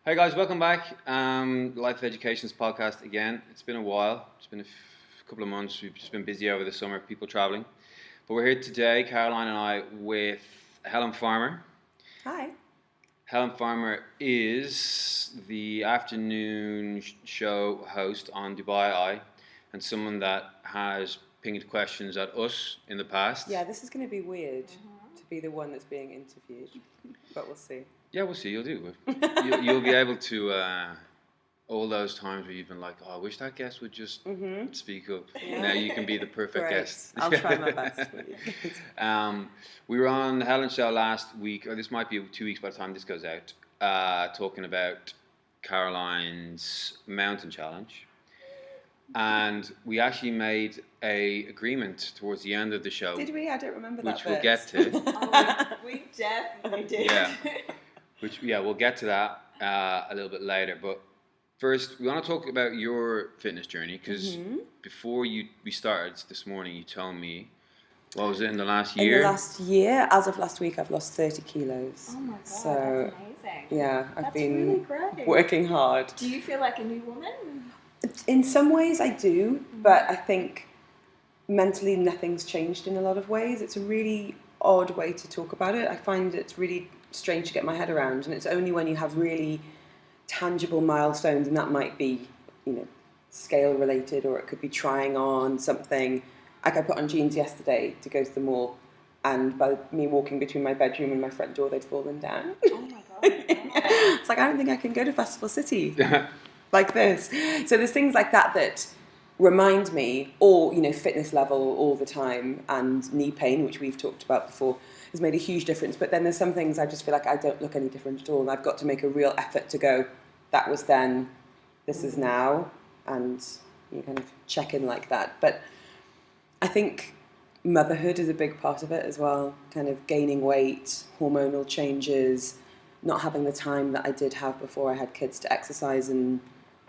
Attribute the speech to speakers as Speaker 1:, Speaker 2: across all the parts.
Speaker 1: Hey guys, welcome back. Life Education's podcast again. It's been a while. It's been a couple of months. We've just been busy over the summer, people traveling. But we're here today, Caroline and I, with Helen Farmer.
Speaker 2: Hi.
Speaker 1: Helen Farmer is the afternoon show host on Dubai Eye and someone that has pinged questions at us in the past.
Speaker 2: Yeah, this is going to be weird to be the one that's being interviewed, but we'll see.
Speaker 1: Yeah, we'll see. You'll do it. You'll be able to, all those times where you've been like, oh, I wish that guest would just speak up.
Speaker 2: Yeah.
Speaker 1: Now you can be the perfect
Speaker 2: Great.
Speaker 1: guest.
Speaker 2: I'll try my best for you.
Speaker 1: We were on Helen's show last week, or this might be 2 weeks by the time this goes out, talking about Caroline's mountain challenge. And we actually made a agreement towards the end of the show.
Speaker 2: Did we? I don't remember that
Speaker 1: which we'll
Speaker 2: bit.
Speaker 1: get to.
Speaker 3: We definitely did.
Speaker 1: Yeah. We'll get to that a little bit later. But first, we want to talk about your fitness journey because before we started this morning, you told me, what was it, in the last year?
Speaker 2: In the last year, as of last week, I've lost 30 kilos.
Speaker 3: Oh my god,
Speaker 2: So,
Speaker 3: that's amazing.
Speaker 2: yeah, I've
Speaker 3: That's
Speaker 2: been
Speaker 3: really great.
Speaker 2: working hard.
Speaker 3: Do you feel like a new woman?
Speaker 2: In some ways, I do, but I think mentally nothing's changed in a lot of ways. It's a really odd way to talk about it. I find it's really strange to get my head around, and it's only when you have really tangible milestones, and that might be, scale related, or it could be trying on something. Like I put on jeans yesterday to go to the mall, and by me walking between my bedroom and my front door, they'd fallen down.
Speaker 3: Oh my god.
Speaker 2: It's like, I don't think I can go to Festival City like this. So there's things like that that remind me, or fitness level all the time, and knee pain, which we've talked about before, has made a huge difference. But then there's some things I just feel like I don't look any different at all, and I've got to make a real effort to go, that was then, this is now, and you kind of check in like that. But I think motherhood is a big part of it as well, kind of gaining weight, hormonal changes, not having the time that I did have before I had kids to exercise and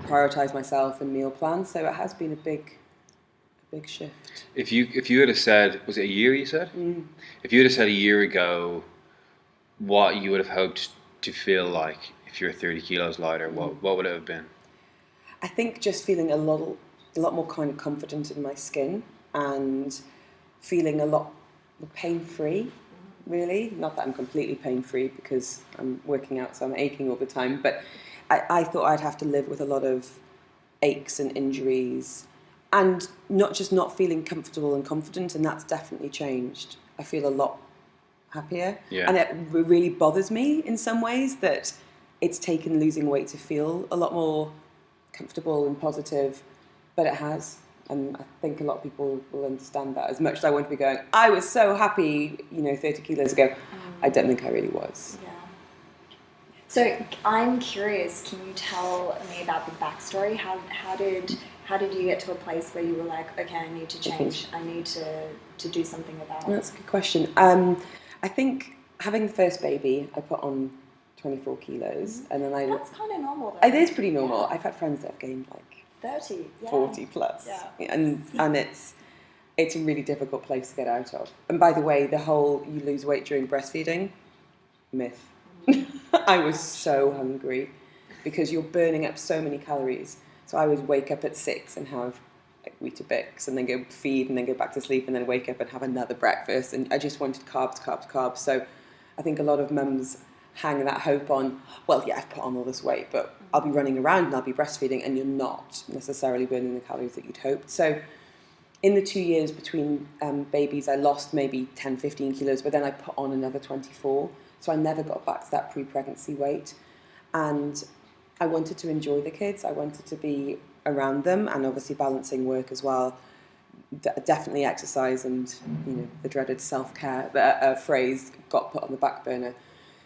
Speaker 2: prioritise myself and meal plan. So it has been a big shift.
Speaker 1: If you had have said, was it a year you said? If you had have said a year ago what you would have hoped to feel like if you're 30 kilos lighter, what would it have been?
Speaker 2: I think just feeling a lot more kind of confident in my skin and feeling a lot more pain-free, really. Not that I'm completely pain-free because I'm working out, so I'm aching all the time, but I thought I'd have to live with a lot of aches and injuries and not feeling comfortable and confident, and that's definitely changed. I feel a lot happier.
Speaker 1: Yeah.
Speaker 2: And it really bothers me in some ways that it's taken losing weight to feel a lot more comfortable and positive, but it has. And I think a lot of people will understand that. As much as I want to be going, I was so happy, 30 kilos ago, I don't think I really was.
Speaker 3: Yeah. So I'm curious, can you tell me about the backstory? How did you get to a place where you were like, okay, I need to change, I need to do something about it?
Speaker 2: That's a good question. I think having the first baby, I put on 24 kilos, and then
Speaker 3: That's kind of normal though.
Speaker 2: It is pretty normal.
Speaker 3: Yeah.
Speaker 2: I've had friends that have gained like
Speaker 3: 30, yeah.
Speaker 2: 40 plus.
Speaker 3: Yeah.
Speaker 2: And it's a really difficult place to get out of. And by the way, the whole you lose weight during breastfeeding, myth. I was so hungry because you're burning up so many calories. So I would wake up at 6 and have like Weetabix and then go feed and then go back to sleep and then wake up and have another breakfast. And I just wanted carbs. So I think a lot of mums hang that hope on, well, yeah, I've put on all this weight, but I'll be running around and I'll be breastfeeding, and you're not necessarily burning the calories that you'd hoped. So in the 2 years between babies, I lost maybe 10, 15 kilos, but then I put on another 24. So I never got back to that pre-pregnancy weight. And I wanted to enjoy the kids. I wanted to be around them, and obviously balancing work as well. Definitely exercise and, the dreaded self-care phrase got put on the back burner.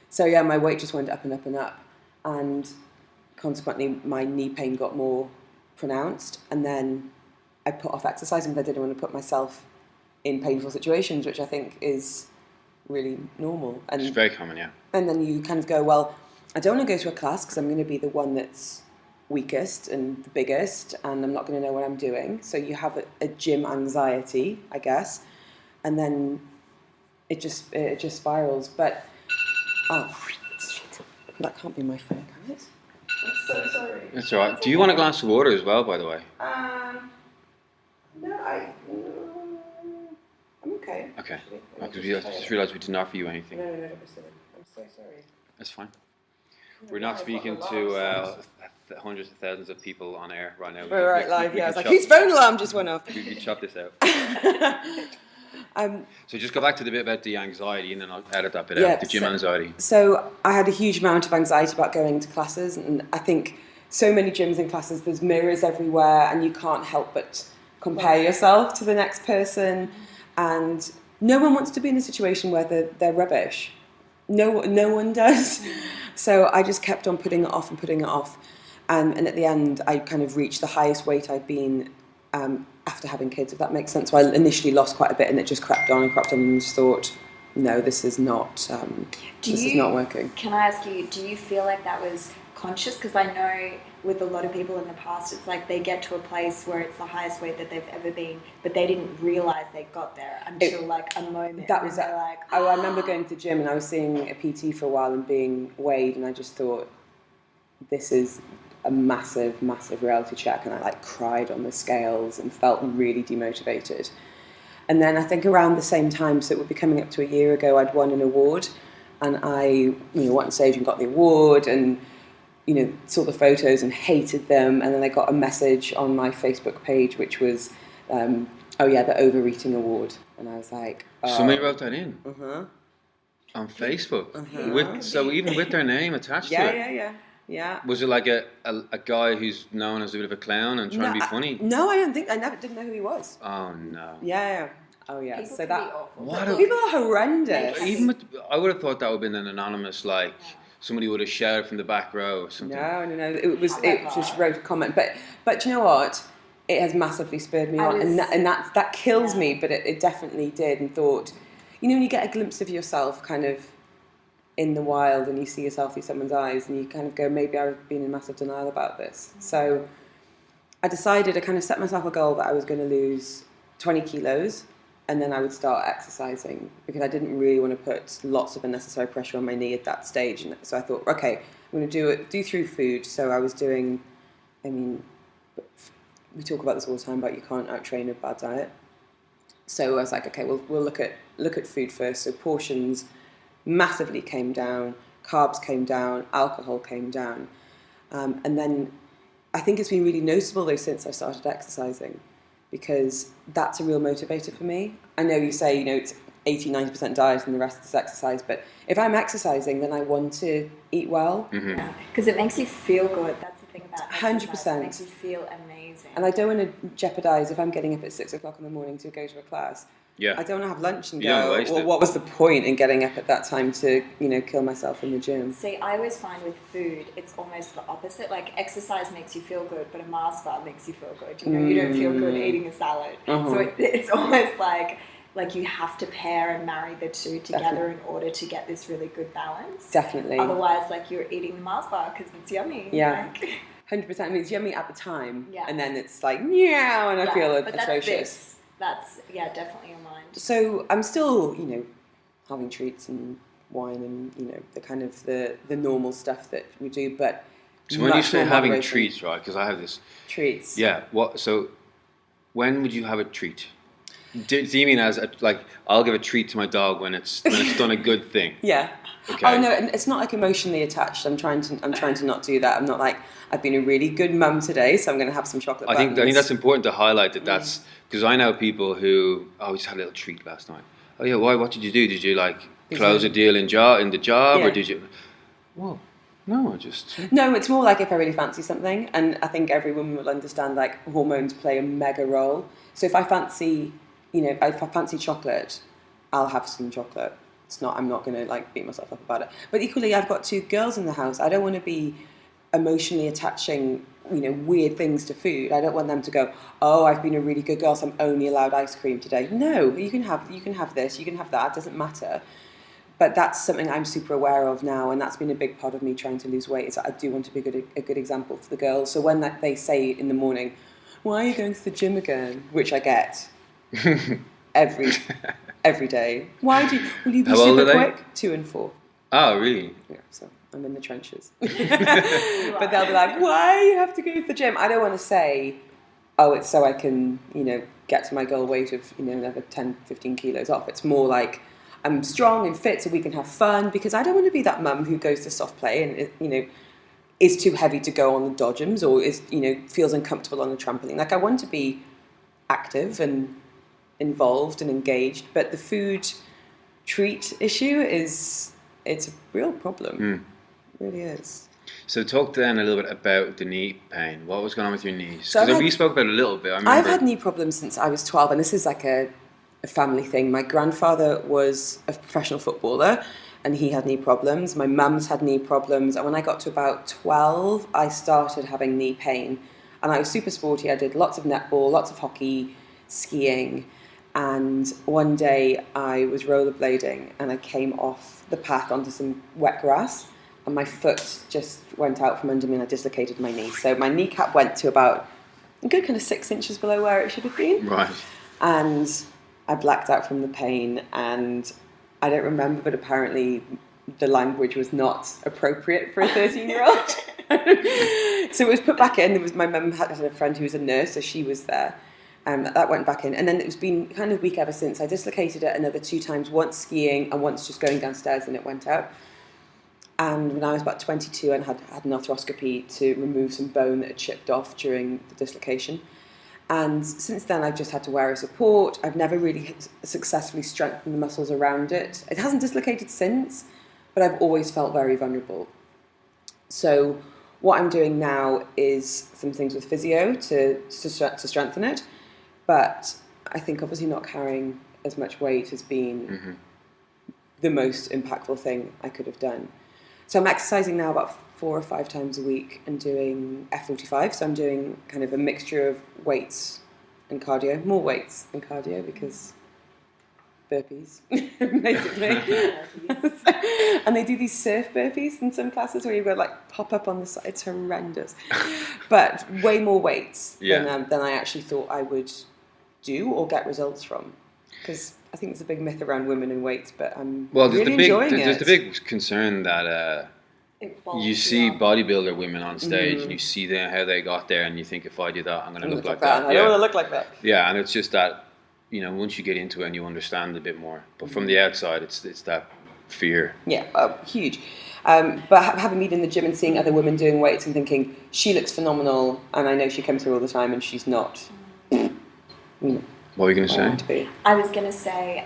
Speaker 2: So yeah, my weight just went up and up and up, and consequently my knee pain got more pronounced, and then I put off exercising because I didn't want to put myself in painful situations, which I think is really normal. And
Speaker 1: It's very common, yeah.
Speaker 2: And then you kind of go, well, I don't want to go to a class because I'm going to be the one that's weakest and the biggest, and I'm not going to know what I'm doing. So you have a gym anxiety, I guess, and then it just spirals. But oh shit, that can't be my phone, can it? sorry.
Speaker 1: That's all right. Do you want a glass of water as well, by the way?
Speaker 2: No, I'm okay.
Speaker 1: Okay. Because I just realised we didn't offer you anything.
Speaker 2: No, I'm so sorry.
Speaker 1: That's fine. We're not speaking to hundreds of thousands of people on air right now.
Speaker 2: We're right live, yeah. I was like, whose phone alarm just went off?
Speaker 1: We can chop this out.
Speaker 2: Um,
Speaker 1: So just go back to the bit about the anxiety, and then I'll edit that bit
Speaker 2: Yeah,
Speaker 1: out. The gym anxiety.
Speaker 2: So I had a huge amount of anxiety about going to classes, and I think so many gyms and classes, there's mirrors everywhere, and you can't help but compare yourself to the next person, and no one wants to be in a situation where they're rubbish. No one does. So I just kept on putting it off, and at the end I kind of reached the highest weight I'd been after having kids, if that makes sense. So I initially lost quite a bit, and it just crept on, and just thought, no, this is not not working.
Speaker 3: Can I ask you, do you feel like that was conscious? Because I know with a lot of people in the past, it's like they get to a place where it's the highest weight that they've ever been, but they didn't realise they got there until like a moment.
Speaker 2: That was
Speaker 3: they're like,
Speaker 2: I remember going to the gym, and I was seeing a PT for a while and being weighed, and I just thought, this is a massive reality check, and I like cried on the scales and felt really demotivated. And then I think around the same time, so it would be coming up to a year ago, I'd won an award, and I went on stage and got the award, and saw the photos and hated them, and then I got a message on my Facebook page which was the overeating award, and I was like,
Speaker 1: Somebody wrote that in on Facebook even with their name attached to it.
Speaker 2: Yeah.
Speaker 1: Was it like a guy who's known as a bit of a clown and trying to be funny?
Speaker 2: No, I didn't know who he was.
Speaker 1: Oh no.
Speaker 2: Yeah. Oh yeah.
Speaker 3: People
Speaker 2: So
Speaker 3: can
Speaker 2: that
Speaker 3: be awful.
Speaker 2: people are horrendous.
Speaker 1: Even I would have thought that would have been an anonymous, like somebody would have shouted from the back row or something.
Speaker 2: No. It just wrote a comment, but you know what? It has massively spurred me on, and that kills me. But it definitely did, and thought, when you get a glimpse of yourself, kind of in the wild, and you see yourself through someone's eyes, and you kind of go, maybe I've been in massive denial about this. So I decided, I kind of set myself a goal that I was going to lose 20 kilos, and then I would start exercising, because I didn't really want to put lots of unnecessary pressure on my knee at that stage. And so I thought, okay, I'm going to do through food. So I was doing, we talk about this all the time, about you can't out-train a bad diet. So I was like, okay, we'll look at food first. So portions massively came down, carbs came down, alcohol came down, and then I think it's been really noticeable though since I started exercising, because that's a real motivator for me. I know you say it's 80-90% diet and the rest is exercise, but if I'm exercising, then I want to eat well.
Speaker 3: Because it makes you feel good. That's the thing about exercise.
Speaker 2: 100%.
Speaker 3: It makes you feel amazing.
Speaker 2: And I don't want to jeopardise, if I'm getting up at 6 o'clock in the morning to go to a class, I don't want to have lunch and go, well, what was the point in getting up at that time to, kill myself in the gym?
Speaker 3: See, I always find with food, it's almost the opposite. Like, exercise makes you feel good, but a Mars bar makes you feel good. You don't feel good eating a salad. So it's almost like you have to pair and marry the two together in order to get this really good balance.
Speaker 2: Definitely.
Speaker 3: Otherwise, you're eating the Mars bar because it's yummy.
Speaker 2: Yeah. 100%. I mean, it's yummy at the time, and then it's like, meow, and I feel atrocious.
Speaker 3: That's definitely your mind.
Speaker 2: So I'm still, having treats and wine and, the kind of the normal stuff that we do, but
Speaker 1: so when you say having treats, right, because I have this...
Speaker 2: Treats.
Speaker 1: Yeah. So when would you have a treat? Do you mean as, I'll give a treat to my dog when it's done a good thing?
Speaker 2: Yeah.
Speaker 1: Okay.
Speaker 2: Oh no, it's not like emotionally attached. I'm trying to not do that. I'm not like, I've been a really good mum today, so I'm going to have some chocolate buttons.
Speaker 1: I think that's important to highlight that's because I know people who we just had a little treat last night. Oh yeah, why? What did you do? Did you close a deal in the job, or did you? Well, no, I just.
Speaker 2: No, it's more like if I really fancy something, and I think every woman will understand hormones play a mega role. So if I fancy, if I fancy chocolate, I'll have some chocolate. I'm not going to beat myself up about it. But equally, I've got 2 girls in the house. I don't want to be emotionally attaching, weird things to food. I don't want them to go, oh, I've been a really good girl, so I'm only allowed ice cream today. No, you can have this, you can have that. It doesn't matter. But that's something I'm super aware of now, and that's been a big part of me trying to lose weight. Is that I do want to be a good example for the girls. So when they say in the morning, why are you going to the gym again? Which I get every day. Will you be super quick? 2 and 4.
Speaker 1: Oh, really?
Speaker 2: Yeah, so I'm in the trenches. But they'll be like, why you have to go to the gym? I don't want to say, oh, it's so I can, get to my goal weight of, another 10, 15 kilos off. It's more like I'm strong and fit so we can have fun, because I don't want to be that mum who goes to soft play and, is too heavy to go on the dodgems or is, feels uncomfortable on the trampoline. Like, I want to be active and involved and engaged, but the food treat issue it's a real problem. It really is.
Speaker 1: So talk then a little bit about the knee pain. What was going on with your knees?
Speaker 2: So
Speaker 1: Because we spoke about it a little bit.
Speaker 2: I've had knee problems since I was 12, and this is like a family thing. My grandfather was a professional footballer, and he had knee problems. My mum's had knee problems, and when I got to about 12, I started having knee pain. And I was super sporty. I did lots of netball, lots of hockey, skiing, and one day I was rollerblading, and I came off the path onto some wet grass, and my foot just went out from under me and I dislocated my knee. So my kneecap went to about a good kind of 6 inches below where it should have been.
Speaker 1: Right. And
Speaker 2: I blacked out from the pain, and I don't remember, but apparently the language was not appropriate for a 13-year-old. So it was put back in. My mum had a friend who was a nurse, so she was there. That went back in. And then it's been kind of weak ever since. I dislocated it another 2 times, once skiing and once just going downstairs, and it went out. And when I was about 22, I had an arthroscopy to remove some bone that had chipped off during the dislocation. And since then, I've just had to wear a support. I've never really successfully strengthened the muscles around it. It hasn't dislocated since, but I've always felt very vulnerable. So what I'm doing now is some things with physio to strengthen it. But I think obviously not carrying as much weight has been the most impactful thing I could have done. So I'm exercising now about 4 or 5 times a week and doing F45. So I'm doing kind of a mixture of weights and cardio, more weights than cardio because burpees, basically. And they do these surf burpees in some classes where you've got to like pop up on the side. It's horrendous. But way more weights than I actually thought I would do or get results from. Because I think there's a big myth around women and weights, but I'm really enjoying it.
Speaker 1: There's the big concern that you see bodybuilder women on stage and you see how they got there, and you think, if I do that, I'm going to look like that.
Speaker 2: I don't want to look like that.
Speaker 1: Yeah, and it's just that, once you get into it and you understand a bit more. But from the outside, it's that fear.
Speaker 2: Yeah, huge. But having been in the gym and seeing other women doing weights and thinking, she looks phenomenal, and I know she comes through all the time, and she's not.
Speaker 1: What were you going to say?
Speaker 3: I was going to say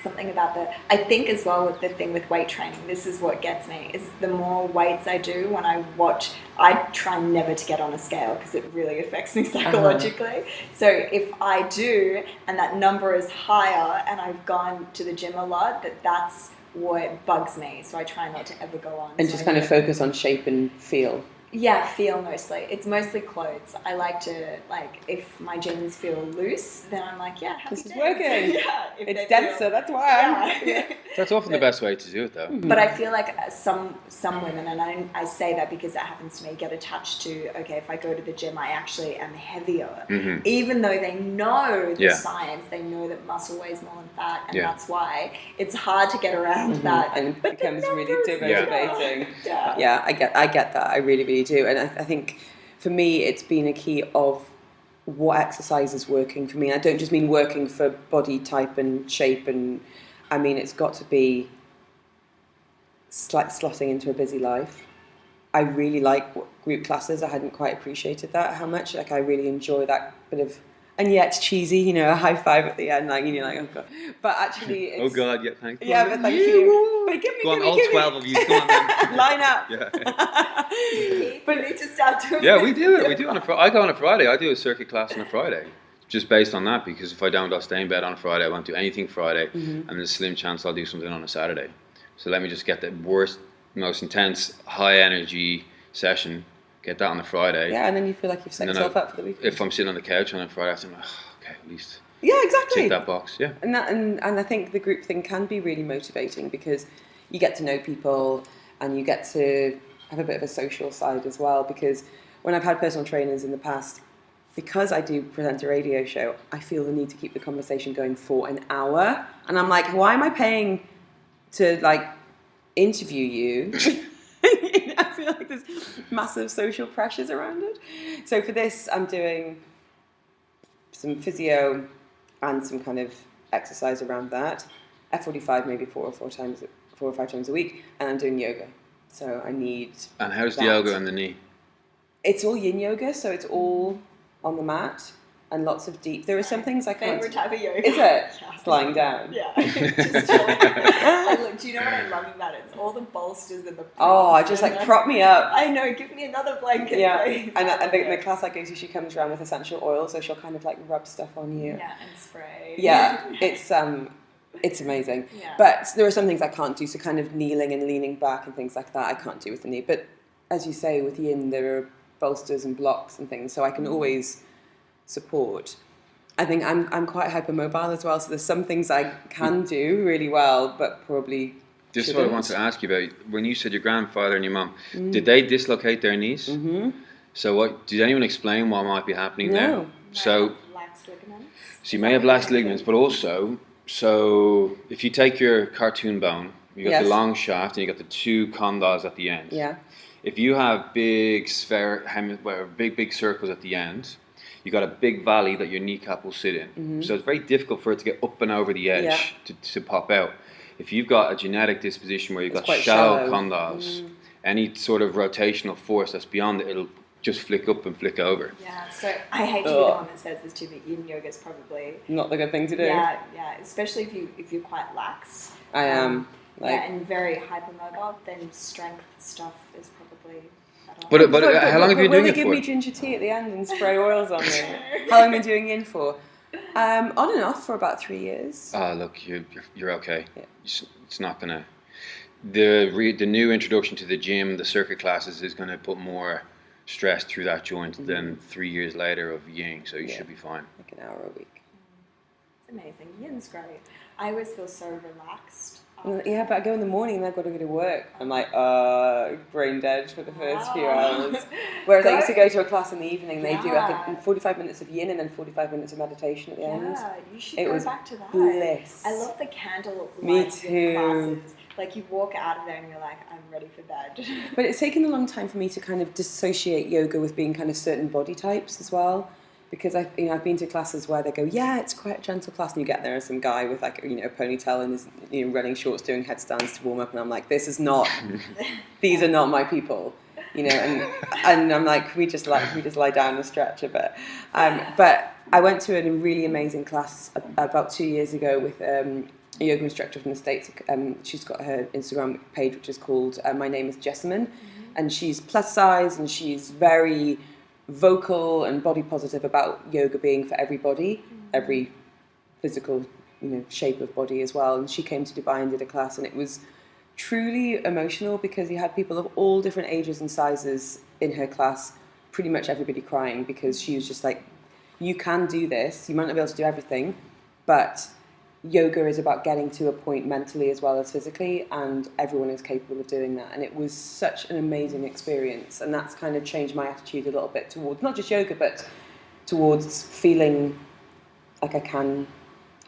Speaker 3: something about I think as well with the thing with weight training, this is what gets me, is the more weights I do when I watch, I try never to get on a scale because it really affects me psychologically. So if I do, and that number is higher, and I've gone to the gym a lot, that's what bugs me. So I try not to ever go on.
Speaker 2: And just kind of focus on shape and feel.
Speaker 3: Yeah, feel mostly. It's mostly clothes. I like to, if my jeans feel loose, then I'm like, yeah, happy
Speaker 2: this is
Speaker 3: days.
Speaker 2: working.
Speaker 3: Yeah,
Speaker 2: it's denser, that's why
Speaker 3: yeah.
Speaker 1: That's often the best way to do it, though.
Speaker 3: But I feel like some women, and I say that because that happens to me, get attached to, okay, if I go to the gym, I actually am heavier. Even though they know the science, they know that muscle weighs more than fat, and that's why it's hard to get around that.
Speaker 2: And it becomes really demotivating.
Speaker 3: Yeah,
Speaker 2: I get that. I really do. And I think for me, it's been a key of what exercise is working for me. And I don't just mean working for body type and shape, and I mean it's got to be slotting into a busy life. I really like group classes. I hadn't quite appreciated that, how much. I really enjoy that bit of, and yeah, it's cheesy, a high five at the end, oh god. But actually, it's,
Speaker 1: oh god, yeah, thank you.
Speaker 2: Yeah, but thank you. But
Speaker 1: go on, all 12 of you, go on then.
Speaker 2: Line up.
Speaker 1: Yeah.
Speaker 3: But we need to start doing
Speaker 1: Yeah, we do it. We do on a Friday. I go on a Friday. I do a circuit class on a Friday, just based on that. Because if I don't, I'll stay in bed on a Friday. I won't do anything Friday, and there's a slim chance I'll do something on a Saturday. So let me just get the worst, most intense, high energy session. Get that on a Friday.
Speaker 2: Yeah, and then you feel like you've set yourself up for the weekend.
Speaker 1: If I'm sitting on the couch on a Friday, I'm like, okay, at least.
Speaker 2: Yeah, exactly.
Speaker 1: Tick that box. Yeah.
Speaker 2: And I think the group thing can be really motivating because you get to know people and you get to have a bit of a social side as well. Because when I've had personal trainers in the past, because I do present a radio show, I feel the need to keep the conversation going for an hour. And I'm like, why am I paying to interview you. I feel like there's massive social pressures around it. So for this, I'm doing some physio and some kind of exercise around that. F45 maybe 4 or 5 times a week, and I'm doing yoga. So I need.
Speaker 1: And how's the
Speaker 2: that.
Speaker 1: yoga on the knee?
Speaker 2: It's all yin yoga, so it's all on the mat and lots of deep. There are some things I can't.
Speaker 3: Favorite type of yoga.
Speaker 2: Is it?
Speaker 3: Yeah.
Speaker 2: It's lying down.
Speaker 3: Yeah. Just chilling. And look, do you know what I love about it? It's all the bolsters and the.
Speaker 2: Oh, just like prop me up.
Speaker 3: I know. Give me another blanket.
Speaker 2: Yeah.
Speaker 3: Please.
Speaker 2: And the class I go to, she comes around with essential oil, so she'll kind of like rub stuff on you.
Speaker 3: Yeah, and spray.
Speaker 2: Yeah, it's amazing.
Speaker 3: Yeah.
Speaker 2: But there are some things I can't do, so kind of kneeling and leaning back and things like that I can't do with the knee. But as you say, with yin, there are bolsters and blocks and things, so I can always support. I think I'm quite hypermobile as well, so there's some things I can do really well, but probably
Speaker 1: This is
Speaker 2: shouldn't.
Speaker 1: what I want to ask you about. When you said your grandfather and your mum, did they dislocate their knees?
Speaker 2: Mm-hmm.
Speaker 1: So what? Did anyone explain what might be happening there?
Speaker 2: No.
Speaker 1: So
Speaker 3: Lax ligaments.
Speaker 1: So you may have lax ligaments, but also, so if you take your cartoon bone, you got
Speaker 2: Yes.
Speaker 1: the long shaft and you got the 2 condyles at the end.
Speaker 2: Yeah.
Speaker 1: If you have big big circles at the end, you got a big valley that your kneecap will sit in.
Speaker 2: Mm-hmm.
Speaker 1: So it's very difficult for it to get up and over the edge to pop out. If you've got a genetic disposition where you've
Speaker 2: It's
Speaker 1: got
Speaker 2: quite
Speaker 1: shallow
Speaker 2: shallow.
Speaker 1: condyles, any sort of rotational force that's beyond it, it'll just flick up and flick over.
Speaker 3: Yeah, so I hate to be the one that says this too, but yin yoga is probably
Speaker 2: Not the good thing to do.
Speaker 3: yeah, especially if you're quite lax.
Speaker 2: I am.
Speaker 3: And very hypermobile, then strength stuff is probably better.
Speaker 1: But how long have you been doing
Speaker 2: Will
Speaker 1: it
Speaker 2: they give
Speaker 1: for?
Speaker 2: me ginger tea at the end and spray oils on me? How long have you been doing yin for? On and off for about 3 years.
Speaker 1: Look, you're okay.
Speaker 2: Yeah.
Speaker 1: It's not gonna. The new introduction to the gym, the circuit classes, is gonna put more stress through that joint than 3 years later of yin. So you should be fine.
Speaker 2: Like an hour a week.
Speaker 3: It's amazing. Yin's great. I always feel so relaxed.
Speaker 2: Yeah, but I go in the morning and I've got to go to work. I'm like, brain dead for the first few hours. Whereas I used to go to a class in the evening, they do, I think, 45 minutes of yin and then 45 minutes of meditation at the end.
Speaker 3: Yeah, you should
Speaker 2: It
Speaker 3: go
Speaker 2: was
Speaker 3: back to that.
Speaker 2: bliss.
Speaker 3: I love the candle
Speaker 2: Me
Speaker 3: light
Speaker 2: too.
Speaker 3: classes. Like you walk out of there and you're like, I'm ready for bed.
Speaker 2: But it's taken a long time for me to kind of dissociate yoga with being kind of certain body types as well. Because I've been to classes where they go, yeah, it's quite a gentle class, and you get there and some guy with like a ponytail and is running shorts doing headstands to warm up, and I'm like, this is not, these are not my people, and I'm like, we just lie down and stretch a bit. But I went to a really amazing class about 2 years ago with a yoga instructor from the States. She's got her Instagram page, which is called My Name is Jessamine, and she's plus size and she's very vocal and body positive about yoga being for everybody, every physical shape of body as well. And she came to Dubai and did a class, and it was truly emotional because you had people of all different ages and sizes in her class, pretty much everybody crying, because she was just like, you can do this, you might not be able to do everything, but yoga is about getting to a point mentally as well as physically, and everyone is capable of doing that. And it was such an amazing experience, and that's kind of changed my attitude a little bit towards not just yoga, but towards feeling like I can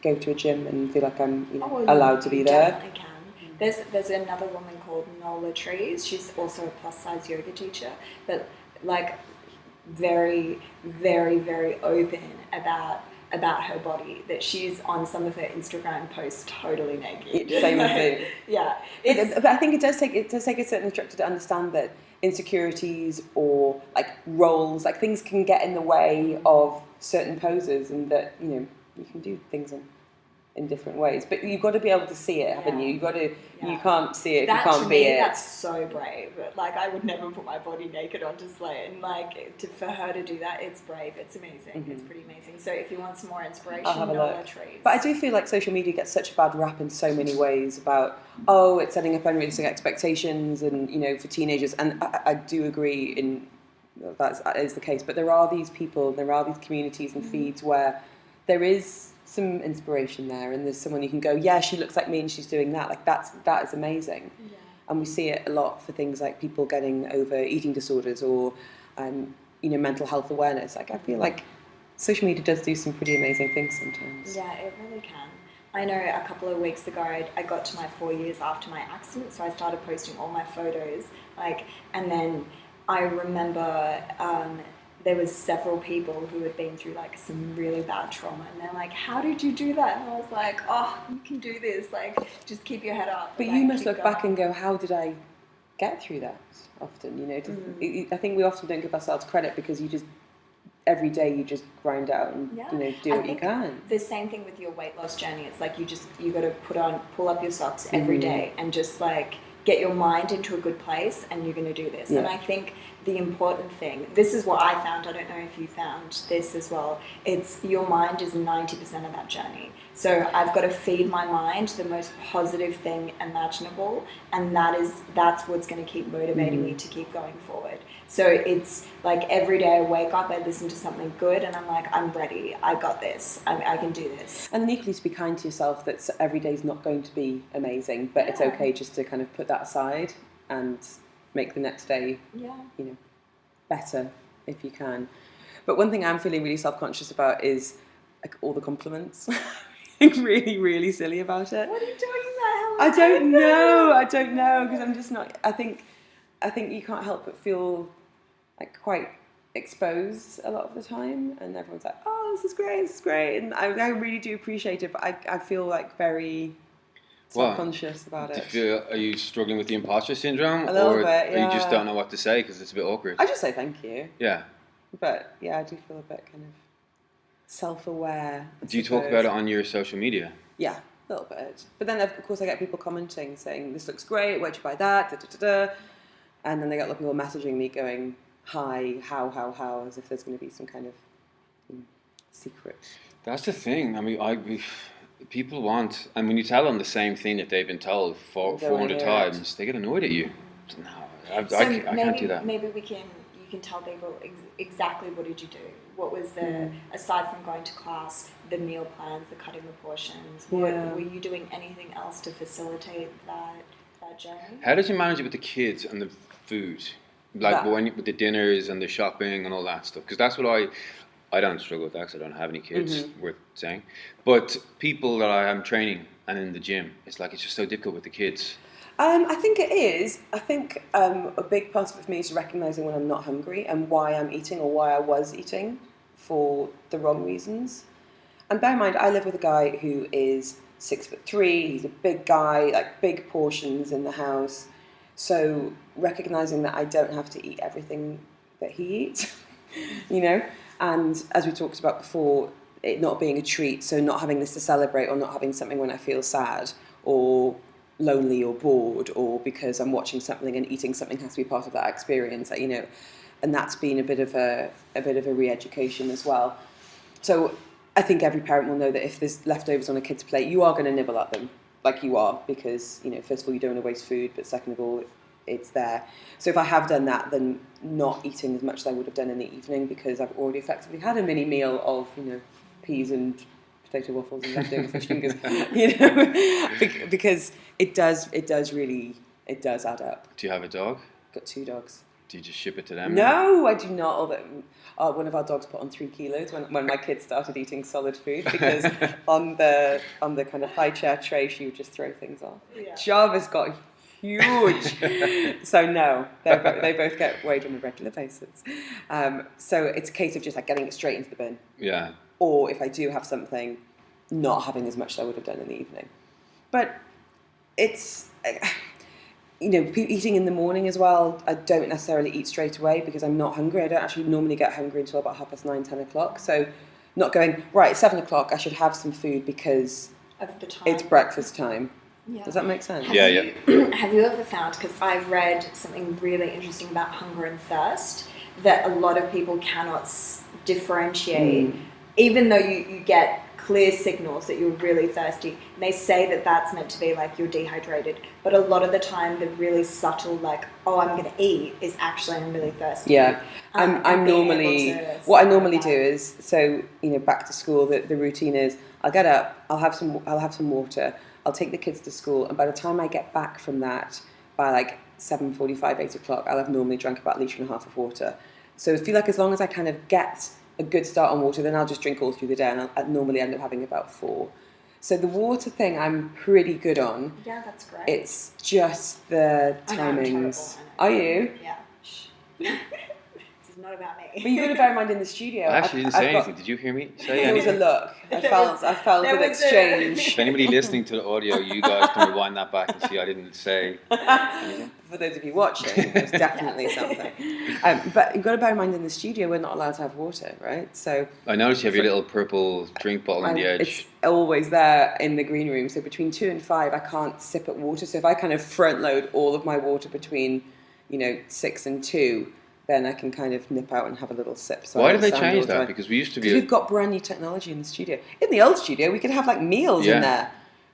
Speaker 2: go to a gym and feel like I'm allowed to be there.
Speaker 3: Definitely can. There's another woman called Nola Trees. She's also a plus size yoga teacher, but like very, very, very open about her body, that she's on some of her Instagram posts totally naked.
Speaker 2: Same as me.
Speaker 3: Yeah.
Speaker 2: But I think it does take a certain instructor to understand that insecurities or like roles, like things can get in the way of certain poses, and that you can do things in different ways. But you've got to be able to see it, haven't you? You've got to. You can't see it if you can't be it.
Speaker 3: That's so brave. Like I would never put my body naked on display, and for her to do that, it's brave. It's amazing. Mm-hmm. It's pretty amazing. So if you want some more inspiration,
Speaker 2: I'll have a look.
Speaker 3: Trees.
Speaker 2: But I do feel like social media gets such a bad rap in so many ways about it's setting up unrealistic expectations, and for teenagers. And I do agree that is the case. But there are these people, there are these communities and feeds where there is some inspiration there, and there's someone you can go, yeah, she looks like me and she's doing that. Like that is amazing. Yeah. And we see it a lot for things like people getting over eating disorders or mental health awareness. Like I feel like social media does do some pretty amazing things sometimes.
Speaker 3: Yeah, it really can. I know a couple of weeks ago I got to my 4 years after my accident, so I started posting all my photos, and then I remember there was several people who had been through some really bad trauma, and they're like, how did you do that? And I was like, oh, you can do this, just keep your head up.
Speaker 2: But you must look back and go, how did I get through that? Often, I think we often don't give ourselves credit because you just every day you just grind out and do what you can.
Speaker 3: The same thing with your weight loss journey. It's you got to pull up your socks every day and just get your mind into a good place, and you're going to do this. And I think the important thing, this is what I found, I don't know if you found this as well, it's your mind is 90% of that journey. So I've got to feed my mind the most positive thing imaginable, and that's what's going to keep motivating me to keep going forward. So it's every day I wake up, I listen to something good, and I'm I'm ready, I got this, I can do this.
Speaker 2: And then equally to be kind to yourself that every day's not going to be amazing, but it's okay just to kind of put that aside and make the next day better if you can. But one thing I'm feeling really self-conscious about is all the compliments. Really, really silly about it.
Speaker 3: What are you doing there, Helen?
Speaker 2: I don't know, because I'm just not. I think you can't help but feel quite exposed a lot of the time, and everyone's like, "Oh, this is great," and I really do appreciate it, but I feel very self-conscious about it.
Speaker 1: Are you struggling with the imposter syndrome,
Speaker 2: a little
Speaker 1: or
Speaker 2: bit,
Speaker 1: you just don't know what to say because it's a bit awkward?
Speaker 2: I just say thank you.
Speaker 1: Yeah.
Speaker 2: But I do feel a bit kind of self-aware.
Speaker 1: Do you talk about it on your social media?
Speaker 2: Yeah, a little bit. But then, of course, I get people commenting saying, this looks great, where'd you buy that, da, da, da, da. And then they get a lot of people messaging me going, hi, how, as if there's going to be some kind of secret.
Speaker 1: That's the thing. I mean, people want, and when you tell them the same thing that they've been told 400 times, they get annoyed at you. No, I can't do that.
Speaker 3: Maybe you can tell people exactly what did you do. What was aside from going to class, the meal plans, the cutting the portions, were you doing anything else to facilitate that journey?
Speaker 1: How did you manage it with the kids and the food? With the dinners and the shopping and all that stuff? Because that's what I don't struggle with that because I don't have any kids, worth saying. But people that I am training and in the gym, it's just so difficult with the kids.
Speaker 2: I think it is. I think a big part of it for me is recognising when I'm not hungry and why I'm eating or why I was eating for the wrong reasons. And bear in mind, I live with a guy who is 6'3". He's a big guy, big portions in the house. So recognising that I don't have to eat everything that he eats, And as we talked about before, it not being a treat, so not having this to celebrate or not having something when I feel sad or lonely or bored or because I'm watching something and eating something has to be part of that experience, and that's been a bit of a re-education as well. So I think every parent will know that if there's leftovers on a kid's plate, you are going to nibble at them, you are, because first of all you don't want to waste food, but second of all it's there. So if I have done that, then not eating as much as I would have done in the evening because I've already effectively had a mini meal of peas and potato waffles and leftover fish fingers, because it does add up.
Speaker 1: Do you have a dog?
Speaker 2: Got 2 dogs.
Speaker 1: Do you just ship it to them?
Speaker 2: No, I do not. Although one of our dogs put on 3 kilos when my kids started eating solid food because on the kind of high chair tray she would just throw things off. Yeah. Jarvis got huge. So no, they both get weighed on a regular basis. So it's a case of just getting it straight into the bin.
Speaker 1: Yeah.
Speaker 2: Or if I do have something, not having as much as I would have done in the evening. But it's, eating in the morning as well, I don't necessarily eat straight away because I'm not hungry. I don't actually normally get hungry until about 9:30, 10 o'clock. So not going, right, 7 o'clock, I should have some food because
Speaker 3: of the time.
Speaker 2: It's breakfast time.
Speaker 3: Yeah.
Speaker 2: Does that make sense?
Speaker 3: Have you ever found, because I've read something really interesting about hunger and thirst, that a lot of people cannot differentiate, even though you get clear signals that you're really thirsty, and they say that that's meant to be you're dehydrated, but a lot of the time the really subtle I'm going to eat is actually I'm really thirsty.
Speaker 2: Yeah. I'm normally, what I normally do is, so back to school, the routine is I'll get up, I'll have some water, I'll take the kids to school, and by the time I get back from that, by 7:45, 8 o'clock, I'll have normally drunk about 1.5 liters of water. So I feel as long as I kind of get a good start on water, then I'll just drink all through the day, and I'll normally end up having about 4. So the water thing I'm pretty good on.
Speaker 3: Yeah, that's great.
Speaker 2: It's just the
Speaker 3: I know, I'm
Speaker 2: timings.
Speaker 3: terrible,
Speaker 2: Are you?
Speaker 3: Yeah. Shh. This is not about me.
Speaker 2: But you've got to bear in mind in the studio.
Speaker 1: I actually didn't say anything. Did you hear me say
Speaker 2: There was a
Speaker 1: anything?
Speaker 2: look. I felt
Speaker 3: there
Speaker 2: an
Speaker 3: was
Speaker 2: exchange.
Speaker 1: If anybody listening to the audio, you guys can rewind that back and see I didn't say anything.
Speaker 2: For those of you watching, there's definitely something. But you've got to bear in mind in the studio we're not allowed to have water, right? So
Speaker 1: I noticed you have your little purple drink bottle on the edge.
Speaker 2: it's always there in the green room. So between 2 and 5, I can't sip at water. So if I kind of front load all of my water between, 6 and 2, then I can kind of nip out and have a little sip. So
Speaker 1: Why did they change that? Because we used to be.
Speaker 2: We've got brand new technology in the studio. In the old studio, we could have like meals in there.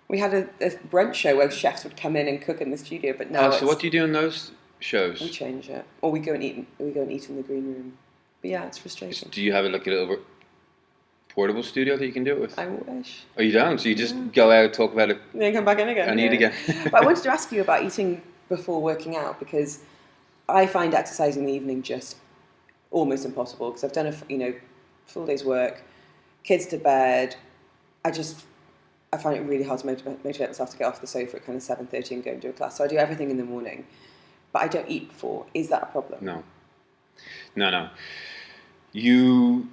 Speaker 2: We had a brunch show where chefs would come in and cook in the studio, but now.
Speaker 1: So what do you do in those shows?
Speaker 2: We change it, or we go and eat. We go and eat in the green room. But yeah, it's frustrating.
Speaker 1: Do you have a little portable studio that you can do it with?
Speaker 2: I wish.
Speaker 1: Oh, you don't? So you just go out, talk about it,
Speaker 2: Then come back in again.
Speaker 1: and eat again.
Speaker 2: But I wanted to ask you about eating before working out, because I find exercising in the evening just almost impossible, because I've done a full day's work, kids to bed. I find it really hard to motivate myself to get off the sofa at kind of 7:30 and go and do a class. So I do everything in the morning, but I don't eat before. Is that a problem?
Speaker 1: No. You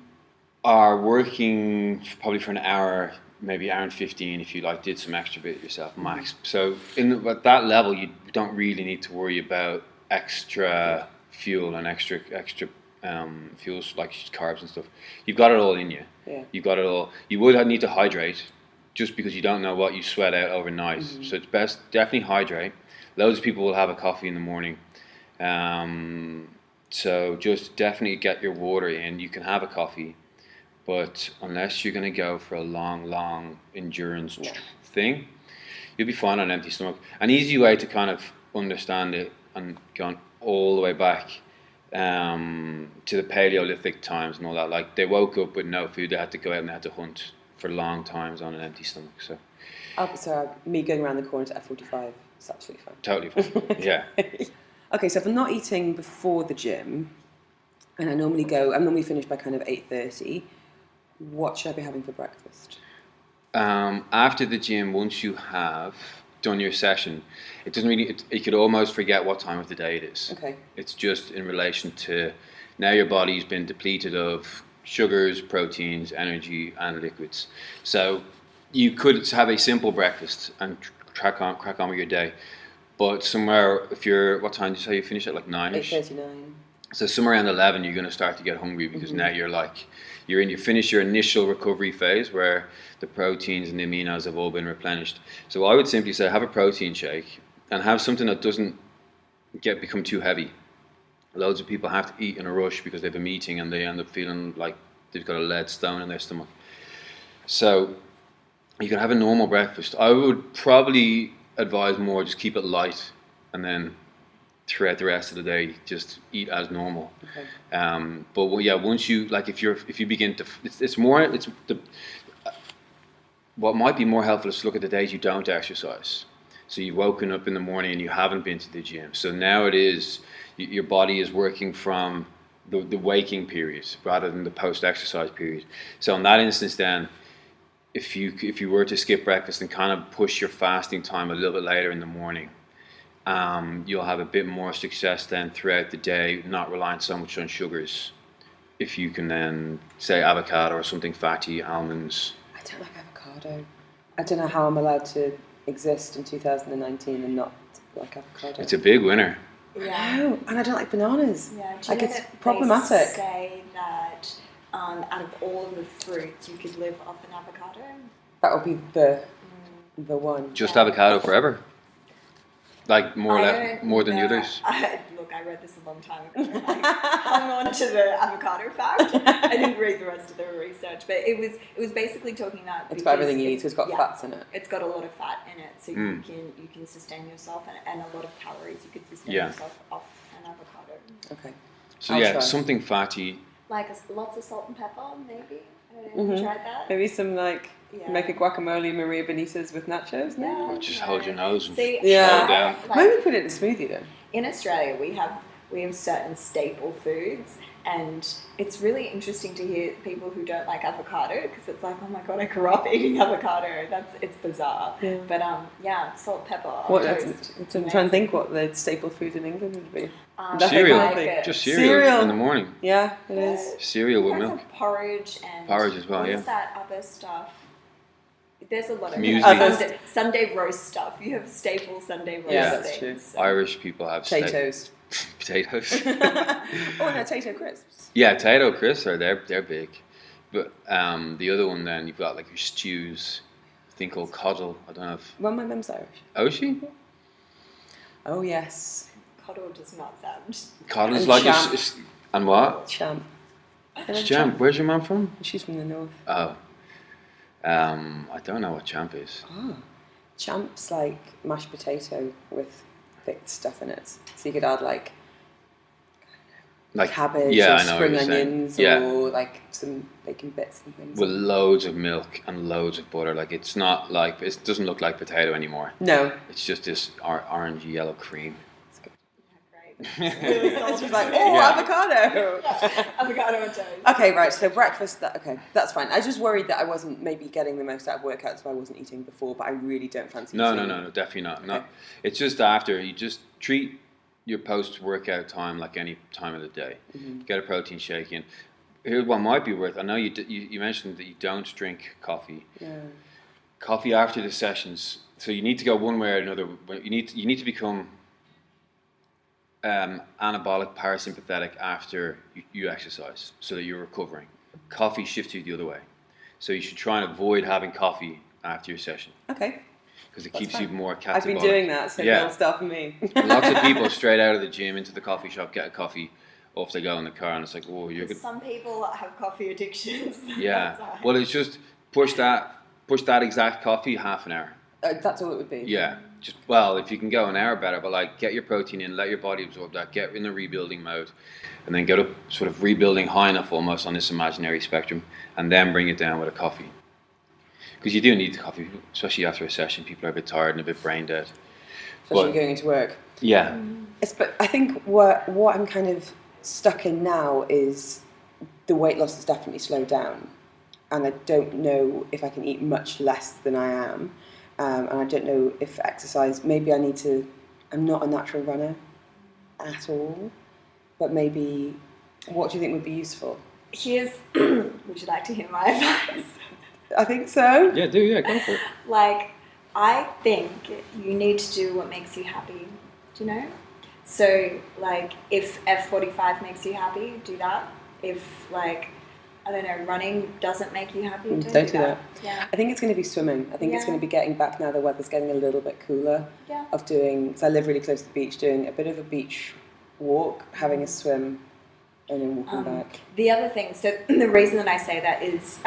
Speaker 1: are working probably for an hour, maybe hour and 15 if you did some extra bit yourself, max. So at that level, you don't really need to worry about extra fuel and extra fuels like carbs and stuff. You've got it all in you.
Speaker 2: Yeah.
Speaker 1: You've got it all. You would need to hydrate, just because you don't know what you sweat out overnight. Mm-hmm. So it's best definitely hydrate. Loads of people will have a coffee in the morning. So just definitely get your water in. You can have a coffee, but unless you're going to go for a long endurance thing, you'll be fine on an empty stomach. An easy way to kind of understand it, and going all the way back to the Paleolithic times and all that, like they woke up with no food, they had to go out and they had to hunt for long times on an empty stomach. So
Speaker 2: me going around the corner to F45 is absolutely fine.
Speaker 1: Totally fine. Yeah.
Speaker 2: Okay, so if I'm not eating before the gym, and I'm normally finished by kind of 8:30, what should I be having for breakfast?
Speaker 1: After the gym, once you have done your session, it doesn't really, you could almost forget what time of the day it is.
Speaker 2: Okay.
Speaker 1: It's just in relation to now your body's been depleted of sugars, proteins, energy, and liquids. So you could have a simple breakfast and crack on with your day. But somewhere, what time did you say you finish at, like 9ish?
Speaker 2: 8:39.
Speaker 1: So somewhere around 11, you're going to start to get hungry, because now you finish your initial recovery phase where the proteins and the aminos have all been replenished. So I would simply say have a protein shake and have something that doesn't become too heavy. Loads of people have to eat in a rush because they have a meeting and they end up feeling like they've got a lead stone in their stomach. So you can have a normal breakfast. I would probably advise more just keep it light, and then throughout the rest of the day just eat as normal.
Speaker 2: Okay.
Speaker 1: But once you if you begin to, what might be more helpful is to look at the days you don't exercise. So you've woken up in the morning and you haven't been to the gym. So now it is your body is working from the waking period rather than the post-exercise period. So in that instance, then if you were to skip breakfast and kind of push your fasting time a little bit later in the morning, you'll have a bit more success then throughout the day, not relying so much on sugars. If you can then say avocado or something fatty, almonds.
Speaker 2: I don't like avocado. I don't know how I'm allowed to exist in 2019 and not like avocado.
Speaker 1: It's a big winner.
Speaker 3: Yeah.
Speaker 2: No, and I don't like bananas.
Speaker 3: Yeah,
Speaker 2: like it's problematic.
Speaker 3: They say that out of all of the fruits, you could live off an avocado.
Speaker 2: That would be the one.
Speaker 1: Just avocado forever. Like more than the others.
Speaker 3: Look, I read this a long time ago. I hung on to the avocado fact. I didn't read the rest of the research, but it was basically talking about.
Speaker 2: It's got everything you need. So it's got fats in it.
Speaker 3: It's got a lot of fat in it, so you can sustain yourself, and a lot of calories. You could sustain yourself off an avocado.
Speaker 2: Okay.
Speaker 1: So
Speaker 2: I'll try.
Speaker 1: Something fatty.
Speaker 3: Like lots of salt and pepper, maybe. I don't know if you tried that.
Speaker 2: Maybe some make a guacamole Maria Benitez with nachos. No?
Speaker 3: Yeah.
Speaker 1: Or just hold your nose and
Speaker 3: See,
Speaker 1: slow down.
Speaker 2: Maybe put it in a smoothie then.
Speaker 3: In Australia, we have certain staple foods, And it's really interesting to hear people who don't like avocado, because it's like, oh my god, I grew up eating avocado. It's bizarre.
Speaker 2: Yeah.
Speaker 3: But salt, pepper,
Speaker 2: What?
Speaker 3: toast.
Speaker 2: I'm trying to think what the staple food in England would be.
Speaker 3: Nothing
Speaker 1: Cereal.
Speaker 3: like it.
Speaker 1: Just cereal in the morning.
Speaker 2: Yeah, it is.
Speaker 1: Cereal with
Speaker 3: There's
Speaker 1: milk.
Speaker 3: some porridge and
Speaker 1: Porridge as well,
Speaker 3: what
Speaker 1: yeah.
Speaker 3: is that other stuff? There's a lot of
Speaker 1: Muesli.
Speaker 3: Sunday roast stuff. You have staple Sunday roast
Speaker 2: Yeah, that's
Speaker 3: things.
Speaker 2: true.
Speaker 1: Irish people have
Speaker 2: Potatoes.
Speaker 1: Potatoes.
Speaker 2: Oh, no, potato crisps.
Speaker 1: Yeah, potato crisps they're big, but the other one then you've got like your stews. A thing called coddle. I don't know if.
Speaker 2: Well, my mum's Irish.
Speaker 1: Oh, is she?
Speaker 2: Oh, yes.
Speaker 3: Coddle does not sound.
Speaker 1: Coddle's
Speaker 2: And
Speaker 1: like
Speaker 2: champ.
Speaker 1: and what?
Speaker 2: Champ.
Speaker 1: Champ. Where's your mum from?
Speaker 2: She's from the north.
Speaker 1: Oh. I don't know what champ is.
Speaker 2: Oh. Champ's like mashed potato with thick stuff in it. So you could add like cabbage
Speaker 1: yeah,
Speaker 2: or
Speaker 1: I know what
Speaker 2: spring
Speaker 1: you're saying.
Speaker 2: onions
Speaker 1: Yeah.
Speaker 2: or like some bacon bits and things.
Speaker 1: With loads of milk and loads of butter. Like it's not like it doesn't look like potato anymore.
Speaker 2: No.
Speaker 1: It's just this orangey yellow cream.
Speaker 2: It's just like,
Speaker 1: Yeah.
Speaker 2: avocado.
Speaker 3: Avocado and toast.
Speaker 2: Okay, right. So breakfast. That's fine. I was just worried that I wasn't maybe getting the most out of workouts if I wasn't eating before, but I really don't fancy.
Speaker 1: No,
Speaker 2: eating.
Speaker 1: no, definitely not. No,
Speaker 2: Okay.
Speaker 1: it's just after you just treat your post-workout time like any time of the day.
Speaker 2: Mm-hmm.
Speaker 1: Get a protein shake in. Here's what might be worth. I know you mentioned that you don't drink coffee.
Speaker 2: Yeah.
Speaker 1: Coffee after the sessions. So you need to go one way or another. You need to become anabolic parasympathetic after you exercise, so that you're recovering. Coffee shifts you the other way. So you should try and avoid having coffee after your session.
Speaker 2: Okay.
Speaker 1: Because it
Speaker 2: That's
Speaker 1: keeps
Speaker 2: fine.
Speaker 1: you more catabolic.
Speaker 2: I've been doing that, so
Speaker 1: Yeah.
Speaker 2: don't stop me.
Speaker 1: Lots of people straight out of the gym into the coffee shop, get a coffee, off they go in the car, and it's like, oh, you're good.
Speaker 3: Some people have coffee addictions.
Speaker 1: Yeah.
Speaker 3: That's why.
Speaker 1: Well, it's just push that exact coffee half an hour.
Speaker 2: That's all it would be.
Speaker 1: Yeah. If you can go an hour, better. But like, get your protein in, let your body absorb that, get in the rebuilding mode, and then get up sort of rebuilding high enough almost on this imaginary spectrum, and then bring it down with a coffee. Because you do need the coffee, especially after a session. People are a bit tired and a bit brain dead.
Speaker 2: Especially going into work.
Speaker 1: Yeah.
Speaker 2: But I think what I'm kind of stuck in now is the weight loss has definitely slowed down, and I don't know if I can eat much less than I am, and I don't know if exercise. Maybe I'm not a natural runner at all, but maybe what do you think would be useful?
Speaker 3: would you like to hear my advice?
Speaker 2: I think so.
Speaker 1: Yeah, go for it.
Speaker 3: Like, I think you need to do what makes you happy, do you know? So, like, if F45 makes you happy, do that. If, like, I don't know, running doesn't make you happy, don't do that. Yeah.
Speaker 2: I think it's going to be swimming. I think it's
Speaker 3: Yeah.
Speaker 2: going to be getting back now the weather's getting a little bit cooler.
Speaker 3: Yeah.
Speaker 2: Of doing, because I live really close to the beach, doing a bit of a beach walk, having a swim, and then walking back.
Speaker 3: The other thing, so the reason that I say that is,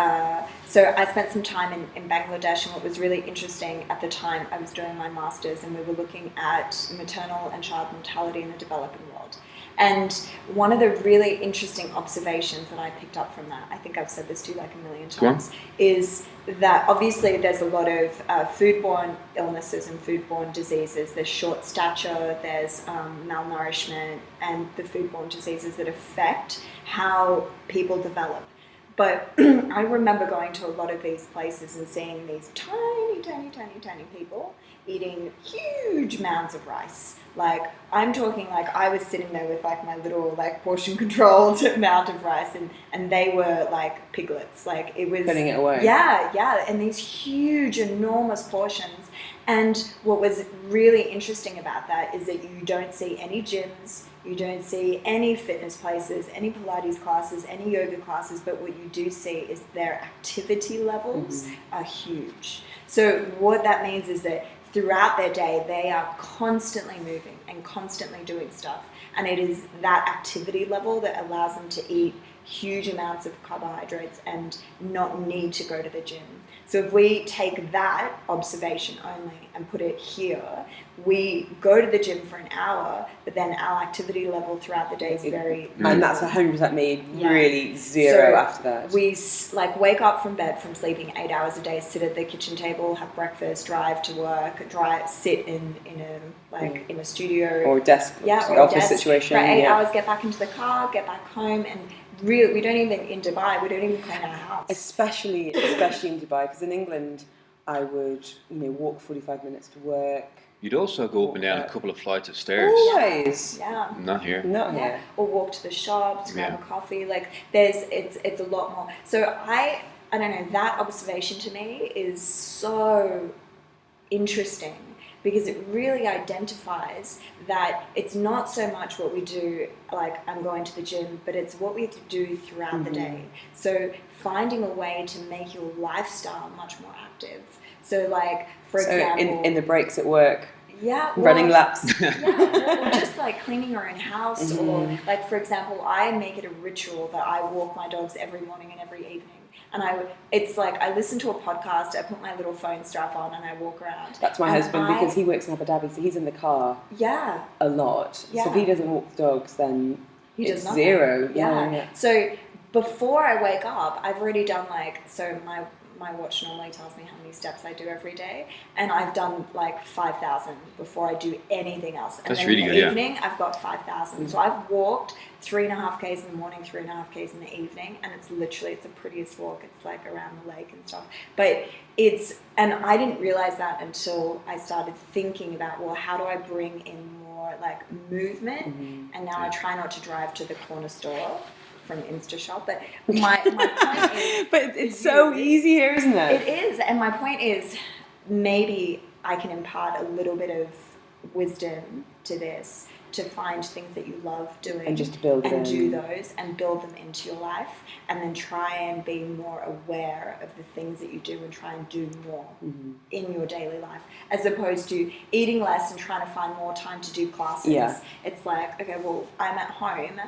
Speaker 3: so I spent some time in Bangladesh, and what was really interesting at the time, I was doing my master's, and we were looking at maternal and child mortality in the developing world. And one of the really interesting observations that I picked up from that, I think I've said this to you like a million times, is that obviously there's a lot of foodborne illnesses and foodborne diseases. There's short stature, there's malnourishment, and the foodborne diseases that affect how people develop. But I remember going to a lot of these places and seeing these tiny, tiny, tiny, tiny people eating huge amounts of rice. Like, I'm talking like I was sitting there with like my little like portion controlled amount of rice, and they were like piglets. Like, it was
Speaker 2: Putting it away.
Speaker 3: Yeah, and these huge, enormous portions. And what was really interesting about that is that you don't see any gyms, you don't see any fitness places, any Pilates classes, any yoga classes, but what you do see is their activity levels are huge. So what that means is that throughout their day, they are constantly moving and constantly doing stuff. And it is that activity level that allows them to eat huge amounts of carbohydrates and not need to go to the gym. So if we take that observation only and put it here, we go to the gym for an hour, but then our activity level throughout the day is very low.
Speaker 2: And that's 100% me,
Speaker 3: Yeah.
Speaker 2: really zero
Speaker 3: So
Speaker 2: after that.
Speaker 3: we like wake up from bed from sleeping 8 hours a day, sit at the kitchen table, have breakfast, drive to work, sit in a studio
Speaker 2: Or desk,
Speaker 3: or
Speaker 2: office
Speaker 3: desk
Speaker 2: situation.
Speaker 3: for 8 hours, get back into the car, get back home, and really we don't even in Dubai we don't even clean our house.
Speaker 2: Especially in Dubai, because in England I would walk 45 minutes to work.
Speaker 1: You'd also go up and down a couple of flights of stairs.
Speaker 2: Always.
Speaker 3: Yeah.
Speaker 1: Not here.
Speaker 2: Not here.
Speaker 3: Or walk to the shops, grab
Speaker 1: Yeah.
Speaker 3: a coffee. Like it's a lot more. So I don't know, that observation to me is so interesting because it really identifies that it's not so much what we do, like I'm going to the gym, but it's what we do throughout the day. So finding a way to make your lifestyle much more active. So like, for example...
Speaker 2: in the breaks at work,
Speaker 3: yeah,
Speaker 2: running laps.
Speaker 3: Yeah, or just like cleaning our own house, or like, for example, I make it a ritual that I walk my dogs every morning and every evening. And it's like I listen to a podcast, I put my little phone strap on, and I walk around.
Speaker 2: That's my husband because he works in Abu Dhabi, so he's in the car a lot.
Speaker 3: Yeah.
Speaker 2: So if he doesn't walk the dogs, then
Speaker 3: He
Speaker 2: it's
Speaker 3: does nothing.
Speaker 2: zero.
Speaker 3: Yeah. So before I wake up, I've already done so my watch normally tells me how many steps I do every day, and I've done like 5,000 before I do anything else. And
Speaker 1: That's
Speaker 3: then
Speaker 1: really
Speaker 3: in
Speaker 1: good,
Speaker 3: the
Speaker 1: yeah.
Speaker 3: evening, I've got 5,000. So I've walked 3.5 k's in the morning, 3.5 k's in the evening, and it's the prettiest walk. It's like around the lake and stuff. But and I didn't realize that until I started thinking about, well, how do I bring in more like movement? And now I try not to drive to the corner store from InstaShop, but my point is...
Speaker 2: But it's so easy here, isn't it?
Speaker 3: It is, and my point is maybe I can impart a little bit of wisdom to this, to find things that you love doing
Speaker 2: And just to build it
Speaker 3: and do
Speaker 2: in.
Speaker 3: those and build them into your life, and then try and be more aware of the things that you do and try and do more in your daily life, as opposed to eating less and trying to find more time to do classes.
Speaker 2: Yeah.
Speaker 3: It's like, okay, well, I'm at home,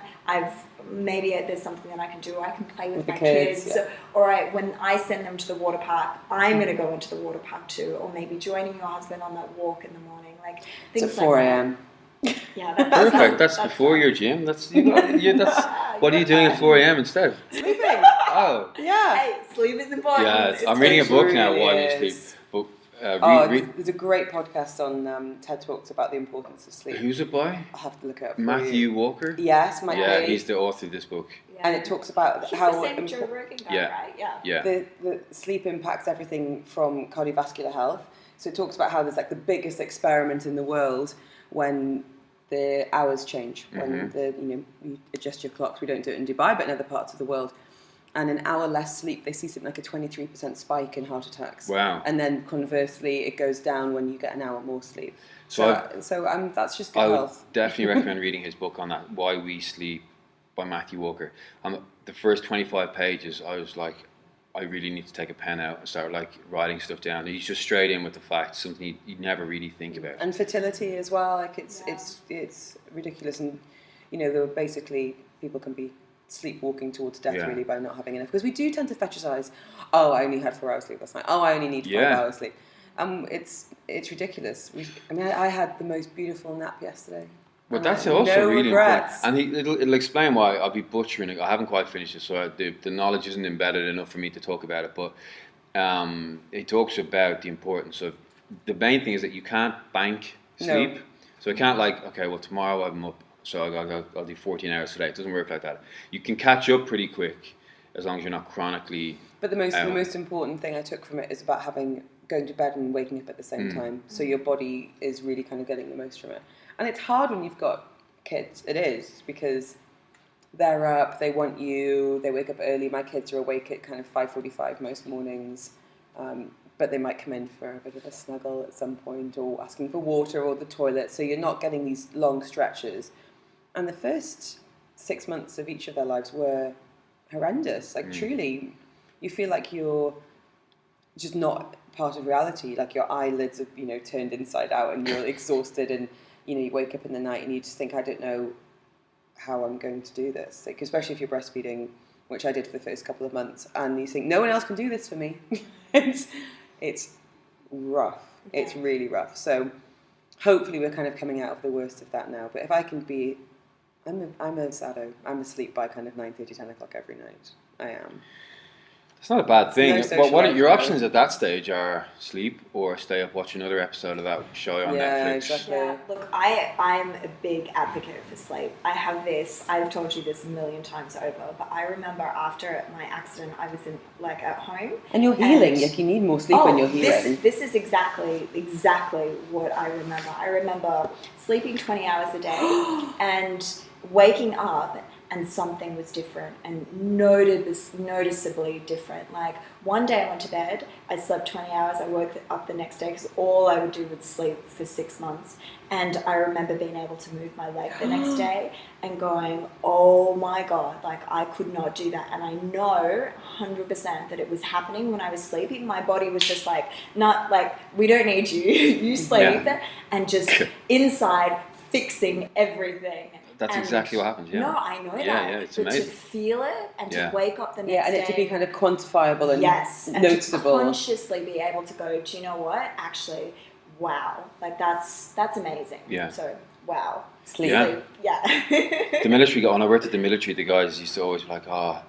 Speaker 3: maybe there's something that I can do, or I can play with
Speaker 2: the
Speaker 3: my
Speaker 2: kids,
Speaker 3: kids,
Speaker 2: yeah.
Speaker 3: or when I send them to the water park, I'm going to go into the water park too, or maybe joining your husband on that walk in the morning, like
Speaker 2: It's
Speaker 3: things
Speaker 2: at 4
Speaker 3: like that.
Speaker 2: a.m.
Speaker 3: Yeah,
Speaker 1: Perfect. That's before your gym. That's what are you doing at 4 a.m. instead?
Speaker 2: Sleeping.
Speaker 1: Oh.
Speaker 2: Yeah.
Speaker 3: Hey, sleep is important.
Speaker 1: Yeah,
Speaker 3: It's
Speaker 1: I'm reading a book now
Speaker 2: really
Speaker 1: while you
Speaker 2: is.
Speaker 1: sleep. But
Speaker 2: There's a great podcast on TED Talks about the importance of sleep.
Speaker 1: who's it by?
Speaker 2: I'll have to look it up. For
Speaker 1: Matthew
Speaker 2: you.
Speaker 1: Walker?
Speaker 2: Yes, Matthew.
Speaker 1: Yeah, he's the author of this book.
Speaker 3: Yeah.
Speaker 2: And it talks about
Speaker 3: He's
Speaker 2: how
Speaker 3: the same Joe Rogan guy,
Speaker 1: Yeah.
Speaker 3: right? Yeah.
Speaker 1: Yeah.
Speaker 2: the sleep impacts everything from cardiovascular health. So it talks about how there's like the biggest experiment in the world when the hours change, when you adjust your clocks. We don't do it in Dubai, but in other parts of the world. And an hour less sleep, they see something like a 23% spike in heart attacks.
Speaker 1: Wow.
Speaker 2: And then conversely, it goes down when you get an hour more sleep.
Speaker 1: So
Speaker 2: That's just good
Speaker 1: I would
Speaker 2: health.
Speaker 1: definitely recommend reading his book on that, Why We Sleep, by Matthew Walker. The first 25 pages, I was like, I really need to take a pen out and start like writing stuff down. He's just straight in with the facts, something you never really think about.
Speaker 2: And fertility as well, like it's ridiculous. And there were basically people can be sleepwalking towards death really by not having enough, because we do tend to fetishize. Oh, I only had 4 hours sleep last night. Oh, I only need 5 hours sleep. It's ridiculous. I had the most beautiful nap yesterday.
Speaker 1: But that's also really
Speaker 2: regrets.
Speaker 1: important, and it'll explain why I'll be butchering it. I haven't quite finished it, so the knowledge isn't embedded enough for me to talk about it. But it talks about the importance of, the main thing is that you can't bank sleep.
Speaker 2: No.
Speaker 1: So I can't tomorrow I'm up, so I'll do 14 hours today. It doesn't work like that. You can catch up pretty quick as long as you're not chronically.
Speaker 2: But the most important thing I took from it is about going to bed and waking up at the same time. So your body is really kind of getting the most from it. And it's hard when you've got kids. It is, because they're up, they want you, they wake up early. My kids are awake at kind of 5:45 most mornings, but they might come in for a bit of a snuggle at some point, or asking for water or the toilet. So you're not getting these long stretches. And the first 6 months of each of their lives were horrendous. Like truly, you feel like you're just not part of reality. Like your eyelids have, turned inside out, and you're exhausted, and you wake up in the night and you just think, I don't know how I'm going to do this. Like, especially if you're breastfeeding, which I did for the first couple of months, and you think no one else can do this for me. it's rough.
Speaker 3: Okay.
Speaker 2: It's really rough. So hopefully we're kind of coming out of the worst of that now. But if I can be, I'm a sado. I'm asleep by kind of 9:30, 10 o'clock every night. I am.
Speaker 1: It's not a bad thing.
Speaker 2: No
Speaker 1: But
Speaker 2: social
Speaker 1: what are your
Speaker 2: life,
Speaker 1: options at that stage are sleep or stay up, watch another episode of that show on
Speaker 2: Yeah,
Speaker 1: Netflix.
Speaker 2: exactly.
Speaker 3: Yeah, look, I'm a big advocate for sleep. I've told you this a million times over, but I remember after my accident, I was at home.
Speaker 2: And you're healing. Like you need more sleep when you're healing.
Speaker 3: This is exactly what I remember. I remember sleeping 20 hours a day and waking up and something was different and noticeably different. Like one day I went to bed, I slept 20 hours, I woke up the next day because all I would do was sleep for 6 months. And I remember being able to move my leg the next day and going, oh my God, like I could not do that. And I know 100% that it was happening when I was sleeping. My body was just like, not like, we don't need you, you sleep, and just inside fixing everything.
Speaker 1: That's exactly what happens, yeah.
Speaker 3: No, I know that.
Speaker 1: Yeah, it's
Speaker 3: but
Speaker 1: amazing.
Speaker 3: to feel it and to wake up the next day.
Speaker 2: And it to be kind of quantifiable and
Speaker 3: and
Speaker 2: noticeable.
Speaker 3: to consciously be able to go, do you know what? Actually, wow. Like that's amazing.
Speaker 1: Yeah.
Speaker 3: So, wow.
Speaker 2: Sleep.
Speaker 3: Yeah.
Speaker 1: The military, when I worked at the military, the guys used to always be like, oh,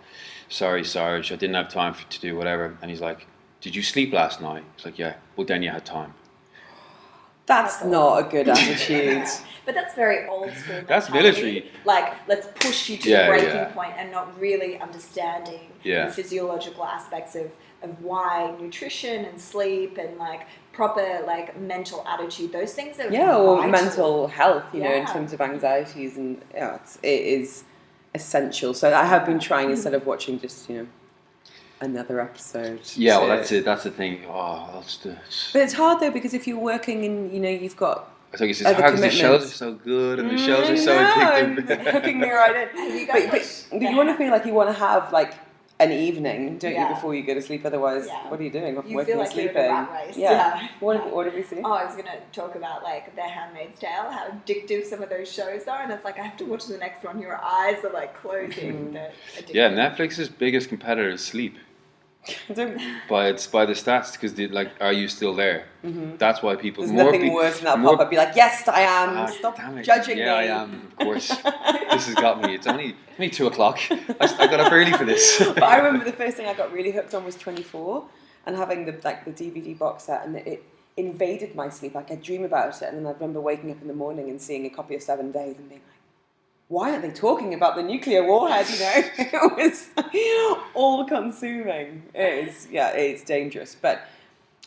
Speaker 1: sorry, Sarge, I didn't have time to do whatever. And he's like, did you sleep last night? He's like, yeah. Well, then you had time.
Speaker 2: That's not a good attitude.
Speaker 3: But that's very old school.
Speaker 1: That's
Speaker 3: mentality.
Speaker 1: military.
Speaker 3: Like, let's push you to the breaking point and not really understanding the physiological aspects of why nutrition and sleep and like proper like mental attitude, those things are
Speaker 2: or
Speaker 3: vital.
Speaker 2: mental health, you know, in terms of anxieties and it is essential. So I have been trying instead of watching just, another episode.
Speaker 1: Yeah, well, that's it. That's the thing. Oh, that's the...
Speaker 2: But it's hard though because if you're working and you've got
Speaker 1: I think it's hard because the shows are so good and the shows are so addictive.
Speaker 2: Hooking me right in. But you want to feel like you want to have like an evening, don't you, before you go to sleep? Otherwise, what are you doing?
Speaker 3: You
Speaker 2: working
Speaker 3: feel like
Speaker 2: and sleeping.
Speaker 3: you're in a rat race.
Speaker 2: What did we see?
Speaker 3: Oh, I was going to talk about like The Handmaid's Tale, how addictive some of those shows are, and it's like I have to watch the next one. Your eyes are like closing.
Speaker 1: Yeah, Netflix's biggest competitor is sleep. But it's by the stats because are you still there? Mm-hmm. That's why people.
Speaker 2: There's nothing worse than that pop-up. Be like, yes, I am. Stop judging me.
Speaker 1: Yeah, I am. Of course, this has got me. It's only 2:00. I got up early for this.
Speaker 2: But I remember the first thing I got really hooked on was 24, and having the DVD box set, and it invaded my sleep. Like I'd dream about it, and then I remember waking up in the morning and seeing a copy of 7 Days and being like, why aren't they talking about the nuclear warhead, It was all-consuming. It's dangerous. But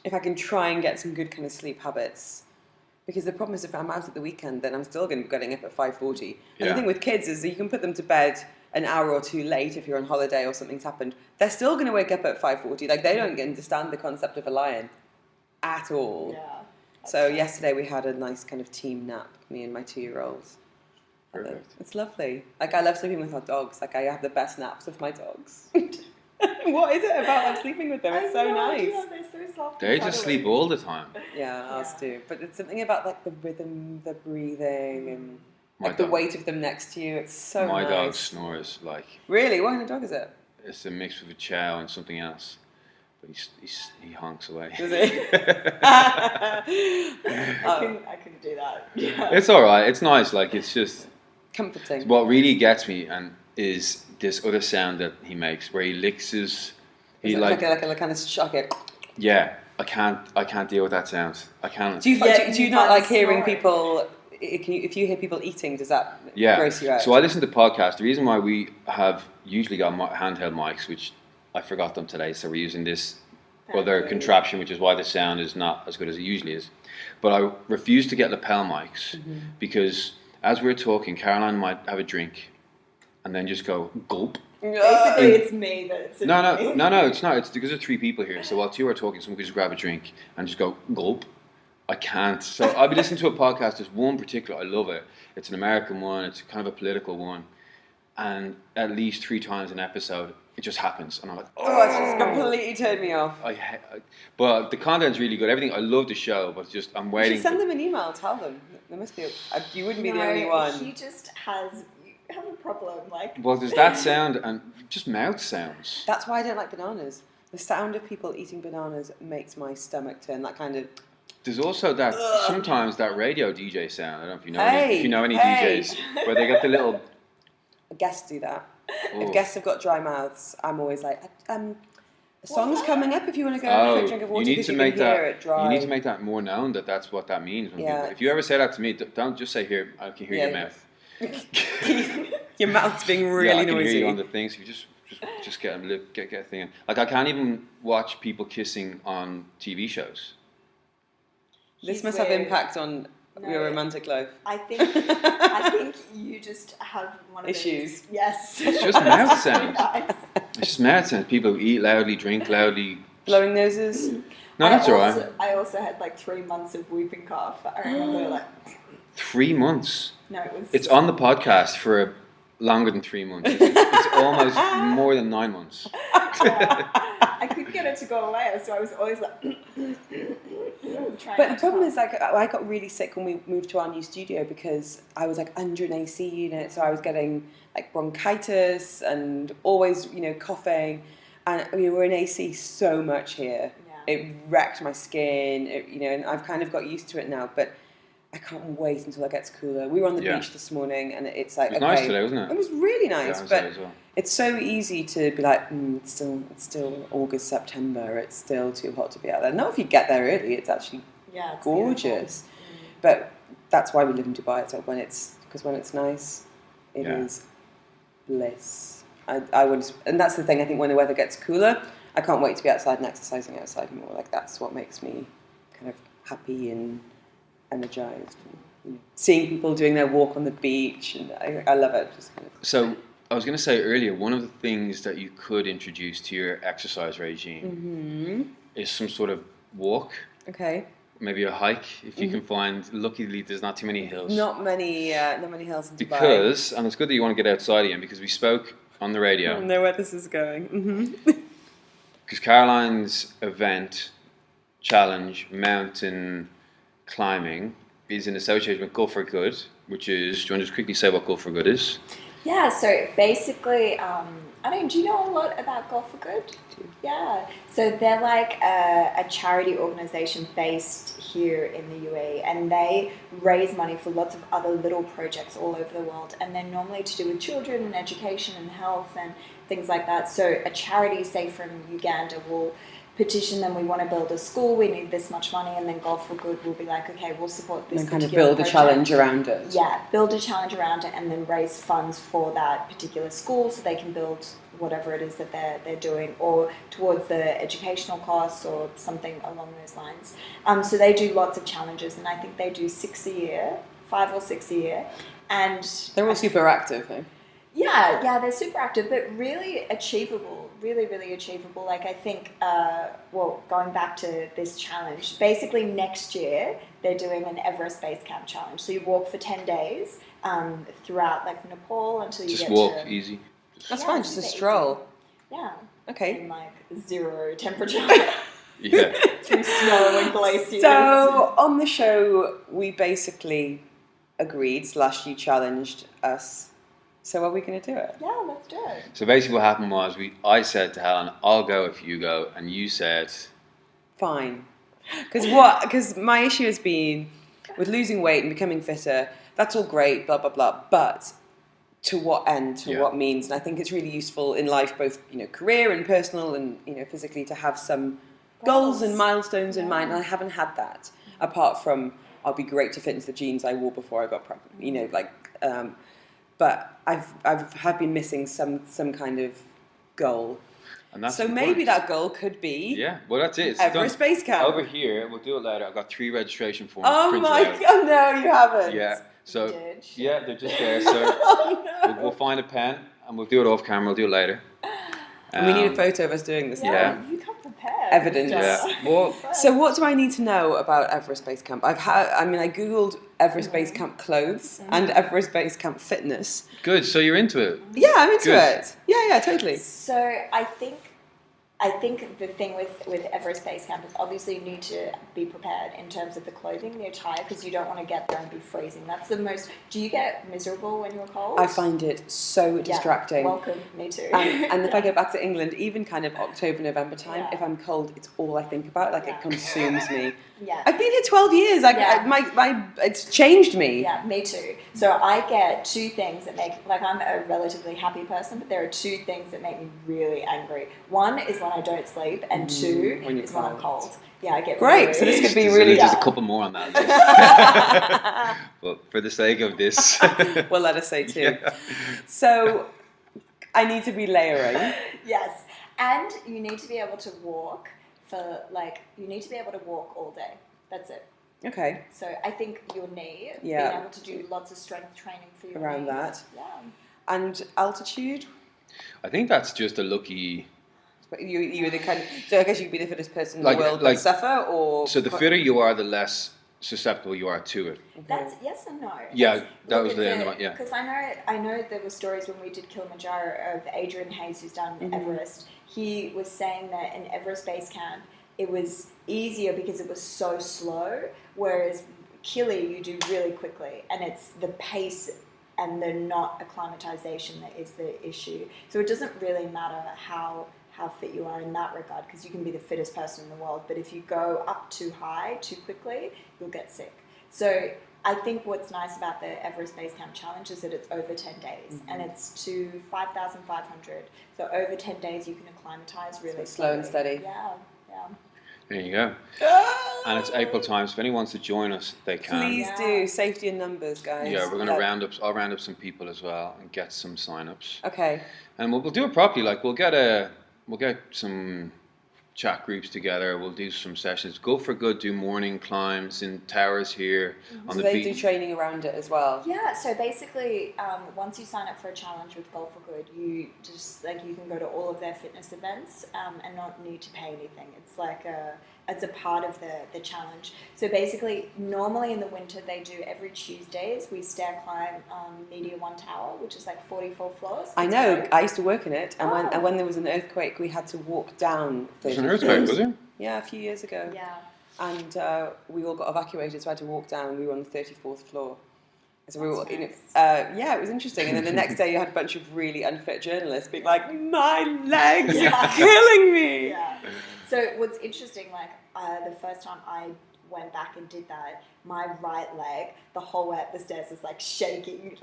Speaker 2: if I can try and get some good kind of sleep habits, because the problem is if I'm out at the weekend, then I'm still going to be getting up at 5:40. And the thing with kids is that you can put them to bed an hour or two late if you're on holiday or something's happened. They're still going to wake up at 5:40. Like, they don't understand the concept of a lion at all.
Speaker 3: Yeah.
Speaker 2: So yesterday we had a nice kind of team nap, me and my 2-year-olds.
Speaker 1: Perfect.
Speaker 2: It's lovely. Like I love sleeping with our dogs. Like I have the best naps with my dogs. What is it about sleeping with them? It's so nice.
Speaker 3: They're so soft.
Speaker 1: They just sleep all the time.
Speaker 2: Yeah, ours do. But it's something about like the rhythm, the breathing, and
Speaker 1: My
Speaker 2: the
Speaker 1: dog-
Speaker 2: weight of them next to you. It's so
Speaker 1: My
Speaker 2: nice.
Speaker 1: dog snores like
Speaker 2: Really? What kind of dog is it?
Speaker 1: it's a mix with a chow and something else. But he honks away.
Speaker 2: Does he?
Speaker 3: I couldn't do that. Yeah.
Speaker 1: It's all right. It's nice. Like it's just.
Speaker 2: Comforting.
Speaker 1: What really gets me is this other sound that he makes, where he licks his. He
Speaker 2: like a kind of shock it.
Speaker 1: Yeah, I can't deal with that sound. I can't.
Speaker 2: Do you
Speaker 3: you
Speaker 2: not like
Speaker 3: find
Speaker 2: hearing
Speaker 3: snoring.
Speaker 2: people? If you hear people eating, does that gross you out?
Speaker 1: So I listen to podcasts. The reason why we have usually got handheld mics, which I forgot them today, so we're using this other contraption, which is why the sound is not as good as it usually is. But I refuse to get lapel mics because as we're talking, Caroline might have a drink and then just go gulp.
Speaker 3: Basically, it's me that's
Speaker 1: No, it's not. It's because there's 3 people here. So while 2 are talking, someone could just grab a drink and just go gulp. I can't. So I'll be listening to a podcast. There's one particular, I love it. It's an American one. It's kind of a political one. And at least 3 times an episode, it just happens. And I'm like,
Speaker 2: it's just completely turned me off.
Speaker 1: But the content's really good. Everything, I love the show, but just I'm
Speaker 2: You
Speaker 1: waiting.
Speaker 2: should send them an email. Tell them there must be. You wouldn't be the only one.
Speaker 3: He just has. have a problem. Like,
Speaker 1: Well, there's that sound and just mouth sounds.
Speaker 2: That's why I don't like bananas. The sound of people eating bananas makes my stomach turn. That kind of.
Speaker 1: There's also that sometimes that radio DJ sound. I don't know if you know
Speaker 2: Hey,
Speaker 1: if you know any
Speaker 2: hey.
Speaker 1: DJs where they got the little.
Speaker 2: Guests do that.
Speaker 1: Oh.
Speaker 2: If guests have got dry mouths, I'm always like, a song's coming up if you want to go
Speaker 1: Oh,
Speaker 2: have a quick drink of water
Speaker 1: you need
Speaker 2: because
Speaker 1: to
Speaker 2: you
Speaker 1: make
Speaker 2: can
Speaker 1: that.
Speaker 2: hear it dry.
Speaker 1: You need to make that more known that that's what that means. When
Speaker 2: Yeah.
Speaker 1: people, if you ever say that to me, don't just say here. I can hear your
Speaker 2: Yeah.
Speaker 1: mouth.
Speaker 2: Your mouth's being
Speaker 1: Yeah,
Speaker 2: really
Speaker 1: I can
Speaker 2: noisy.
Speaker 1: hear you on the thing. So you just get a thing in. Like I can't even watch people kissing on TV shows.
Speaker 2: This
Speaker 3: He's
Speaker 2: must have
Speaker 3: weird.
Speaker 2: impact on
Speaker 3: No.
Speaker 2: your romantic life.
Speaker 3: I think you just have one of
Speaker 2: Issues.
Speaker 3: those. Yes.
Speaker 1: It's just mouth sounds.
Speaker 3: Guys.
Speaker 1: It's just mad sense. People who eat loudly, drink loudly.
Speaker 2: Blowing noses.
Speaker 1: No, that's all right.
Speaker 3: I also had like 3 months of whooping cough. I remember like
Speaker 1: 3 months.
Speaker 3: no, it was.
Speaker 1: It's on the podcast for longer than 3 months. It's almost more than 9 months.
Speaker 3: I couldn't get it to go away, so I was always like.
Speaker 2: But the problem is, like, I got really sick when we moved to our new studio because I was like under an AC unit, so I was getting like bronchitis and always, coughing. And we're in AC so much here.
Speaker 3: Yeah.
Speaker 2: It wrecked my skin, and I've kind of got used to it now. But I can't wait until it gets cooler. We were on the beach this morning, and it's like
Speaker 1: It was nice today, wasn't it?
Speaker 2: It was really nice,
Speaker 1: Yeah, I was
Speaker 2: but
Speaker 1: there as well.
Speaker 2: it's so easy to be like, it's still August, September. It's still too hot to be out there. Not if you get there early. It's actually
Speaker 3: It's
Speaker 2: gorgeous. But that's why we live in Dubai. It's like when it's nice, it is bliss. I would, and that's the thing. I think when the weather gets cooler, I can't wait to be outside and exercising outside more. Like that's what makes me kind of happy and energized. And, seeing people doing their walk on the beach, and I love it. Just kind of.
Speaker 1: So I was going to say earlier, one of the things that you could introduce to your exercise regime is some sort of walk.
Speaker 2: Okay.
Speaker 1: Maybe a hike if you can find. Luckily, there's not too many hills.
Speaker 2: Not many hills in Dubai.
Speaker 1: Because, and it's good that you want to get outside again because we spoke on the radio.
Speaker 2: I don't know where this is going.
Speaker 1: Because Caroline's event, challenge, mountain climbing, is in association with Go for Good, which is, do you want to just quickly say what Go for Good is?
Speaker 3: Yeah, so basically, do you know a lot about Golf for Good? Yeah, so they're like a charity organization based here in the UAE, and they raise money for lots of other little projects all over the world, and they're normally to do with children and education and health and things like that. So a charity, say from Uganda, will petition them, we want to build a school, we need this much money, and then Golf for Good will be like, okay, we'll support this
Speaker 2: And kind of
Speaker 3: particular
Speaker 2: build a
Speaker 3: project.
Speaker 2: challenge around it.
Speaker 3: Yeah, build a challenge around it and then raise funds for that particular school so they can build whatever it is that they're doing, or towards the educational costs or something along those lines. So they do lots of challenges, and I think they do 6 a year, 5 or 6 a year. And
Speaker 2: They're all super active, eh?
Speaker 3: yeah, they're super active, but really achievable, really, really achievable. Like I think, going back to this challenge, basically next year they're doing an Everest Base Camp challenge. So you walk for 10 days throughout like Nepal until you
Speaker 1: Just
Speaker 3: get
Speaker 1: walk,
Speaker 3: to...
Speaker 1: easy.
Speaker 2: That's fine, just a stroll.
Speaker 3: Yeah.
Speaker 2: Okay.
Speaker 3: In like 0 temperature.
Speaker 1: Yeah.
Speaker 3: Through snow and glaciers.
Speaker 2: So on the show, we basically agreed / you challenged us. So are we going to do it?
Speaker 3: Yeah, let's do it.
Speaker 1: So basically what happened was I said to Helen, I'll go if you go, and you said...
Speaker 2: Fine. Because my issue has been with losing weight and becoming fitter, that's all great, blah, blah, blah, but to what end, to what means? And I think it's really useful in life, both, career and personal and, physically, to have some goals and milestones in mind. And I haven't had that, apart from I'll be great to fit into the jeans I wore before I got pregnant, but I've been missing some kind of goal.
Speaker 1: And that's
Speaker 2: so
Speaker 1: the
Speaker 2: maybe
Speaker 1: point.
Speaker 2: that goal could be
Speaker 1: well, that's it. It's
Speaker 2: Everest
Speaker 1: done.
Speaker 2: Base Camp.
Speaker 1: Over here, we'll do it later. I've got 3 registration forms
Speaker 2: Oh
Speaker 1: printed
Speaker 2: my
Speaker 1: out.
Speaker 2: god, no, you haven't.
Speaker 1: Yeah. So,
Speaker 3: Did.
Speaker 1: yeah, they're just there. So
Speaker 2: Oh, no.
Speaker 1: we'll find a pen and we'll do it off camera. We'll do it later.
Speaker 2: And we need a photo of us doing this.
Speaker 1: Yeah.
Speaker 3: You come prepared.
Speaker 2: Evidence.
Speaker 1: Yeah. Well,
Speaker 2: So what do I need to know about Everest Base Camp? I googled Everest Base Camp clothes and Everest Base Camp fitness.
Speaker 1: good. So you're into it.
Speaker 2: Yeah, I'm into
Speaker 1: Good.
Speaker 2: it. Yeah, totally.
Speaker 3: So I think I think the thing with Everest Base Camp is obviously you need to be prepared in terms of the clothing, the attire, because you don't want to get there and be freezing. That's the most. Do you get miserable when you're cold?
Speaker 2: I find it so distracting.
Speaker 3: Welcome, me too.
Speaker 2: And if I go back to England, even kind of October, November time, if I'm cold, it's all I think about. Like it consumes me.
Speaker 3: Yeah.
Speaker 2: I've been here 12 years. Like it's changed me.
Speaker 3: Yeah, me too. So I get two things that make, like I'm a relatively happy person, but there are two things that make me really angry. One is when I don't sleep, and two is when I'm cold. Yeah, I get
Speaker 2: great.
Speaker 3: Really,
Speaker 2: so this could be really
Speaker 1: just a couple more on that. But for the sake of this,
Speaker 2: well, let us say two. Yeah. So I need to be layering.
Speaker 3: Yes, and you need to be able to walk you need to be able to walk all day. That's it.
Speaker 2: Okay.
Speaker 3: So I think your knee, being able to do lots of strength training for your
Speaker 2: around
Speaker 3: knee.
Speaker 2: That.
Speaker 3: Yeah.
Speaker 2: And altitude?
Speaker 1: I think that's just a lucky.
Speaker 2: You were the kind of, so I guess you could be the fittest person in the world but suffer, or
Speaker 1: so the fitter you are, the less susceptible you are to it.
Speaker 3: That's yes and no.
Speaker 1: Yeah, that was the end of it. Yeah.
Speaker 3: Because I know there were stories when we did Kilimanjaro of Adrian Hayes, who's done Everest. He was saying that in Everest Base Camp it was easier because it was so slow, whereas Kili you do really quickly, and it's the pace and the not acclimatization that is the issue. So it doesn't really matter how fit you are in that regard, because you can be the fittest person in the world, but if you go up too high too quickly, you'll get sick. So I think what's nice about the Everest Base Camp Challenge is that it's over 10 days, and it's to 5,500. So over 10 days you can acclimatize really
Speaker 2: slow and steady.
Speaker 3: Yeah.
Speaker 1: There you go. And it's April time, so if anyone wants to join us, they can.
Speaker 2: Please do. Safety in numbers, guys.
Speaker 1: Yeah, we're going to I'll round up some people as well and get some sign-ups.
Speaker 2: Okay.
Speaker 1: And we'll do it properly. Like we'll get some chat groups together. We'll do some sessions. Go for Good do morning climbs in towers here on the beach.
Speaker 2: They do training around it as well.
Speaker 3: Yeah. So basically, once you sign up for a challenge with Golf for Good, you just you can go to all of their fitness events and not need to pay anything. It's it's a part of the challenge. So basically, normally in the winter they do every Tuesdays. We stair climb Media One Tower, which is 44 floors.
Speaker 2: I know. Great. I used to work in it, and when there was an earthquake, we had to walk down.
Speaker 1: There's an earthquake, was there?
Speaker 2: Yeah, a few years ago.
Speaker 3: Yeah.
Speaker 2: And we all got evacuated, so I had to walk down. We were on the 34th floor. So we were,
Speaker 3: nice.
Speaker 2: Yeah, it was interesting. And then the next day, you had a bunch of really unfit journalists being like, "My legs are killing me."
Speaker 3: Yeah. So what's interesting, the first time I went back and did that, my right leg, the whole way up the stairs was shaking,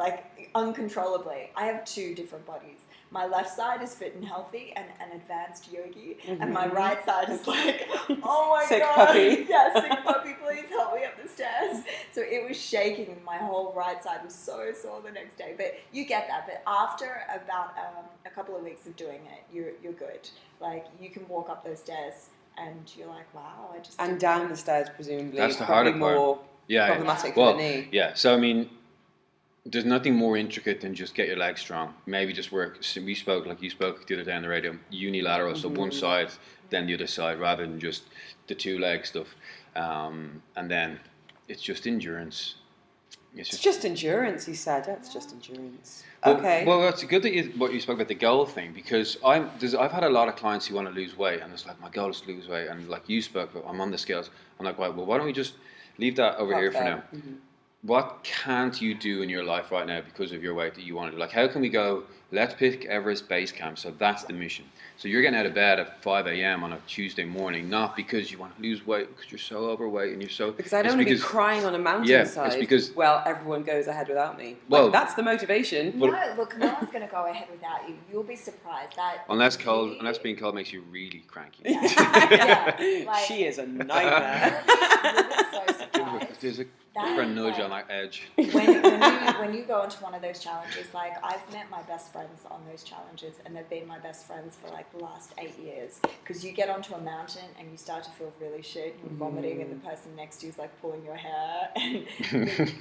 Speaker 3: uncontrollably. I have two different bodies. My left side is fit and healthy and an advanced yogi, and my right side is oh my
Speaker 2: sick
Speaker 3: god,
Speaker 2: puppy.
Speaker 3: Yeah, sick puppy, please help me up the stairs. So it was shaking, and my whole right side was so sore the next day. But you get that. But after about a couple of weeks of doing it, you're good. You can walk up those stairs, and you're wow, I just.
Speaker 2: And down the stairs, presumably.
Speaker 1: That's the harder part.
Speaker 2: More problematic for the knee.
Speaker 1: Yeah. So I mean, there's nothing more intricate than just get your legs strong. Maybe just work. So we spoke, like you spoke the other day on the radio, unilateral. So one side, then the other side, rather than just the two leg stuff. And then it's just endurance.
Speaker 2: It's just endurance, he said. That's just endurance.
Speaker 1: Well,
Speaker 2: okay.
Speaker 1: Well, that's good that you spoke about the goal thing, because I've had a lot of clients who want to lose weight, and it's my goal is to lose weight, and like you spoke about, I'm on the scales. I'm right, well, why don't we just leave that over here for now? Mm-hmm. What can't you do in your life right now because of your weight that you want to do? How can we go, let's pick Everest Base Camp, so that's the mission. So you're getting out of bed at 5 a.m. on a Tuesday morning, not because you want to lose weight, because you're so overweight and you're so...
Speaker 2: Because I don't want to be crying on a mountainside.
Speaker 1: Yeah, it's because...
Speaker 2: Well, everyone goes ahead without me.
Speaker 1: Well,
Speaker 2: that's the motivation.
Speaker 3: No, look, no one's going to go ahead without you. You'll be surprised.
Speaker 1: Unless being cold makes you really cranky.
Speaker 3: Yeah.
Speaker 2: She is a nightmare.
Speaker 3: You'll be so surprised.
Speaker 1: There's a different nudge on that edge.
Speaker 3: When you go into one of those challenges, I've met my best friends on those challenges, and they've been my best friends for the last 8 years. Because you get onto a mountain and you start to feel really shit, and you're vomiting, and the person next to you is pulling your hair and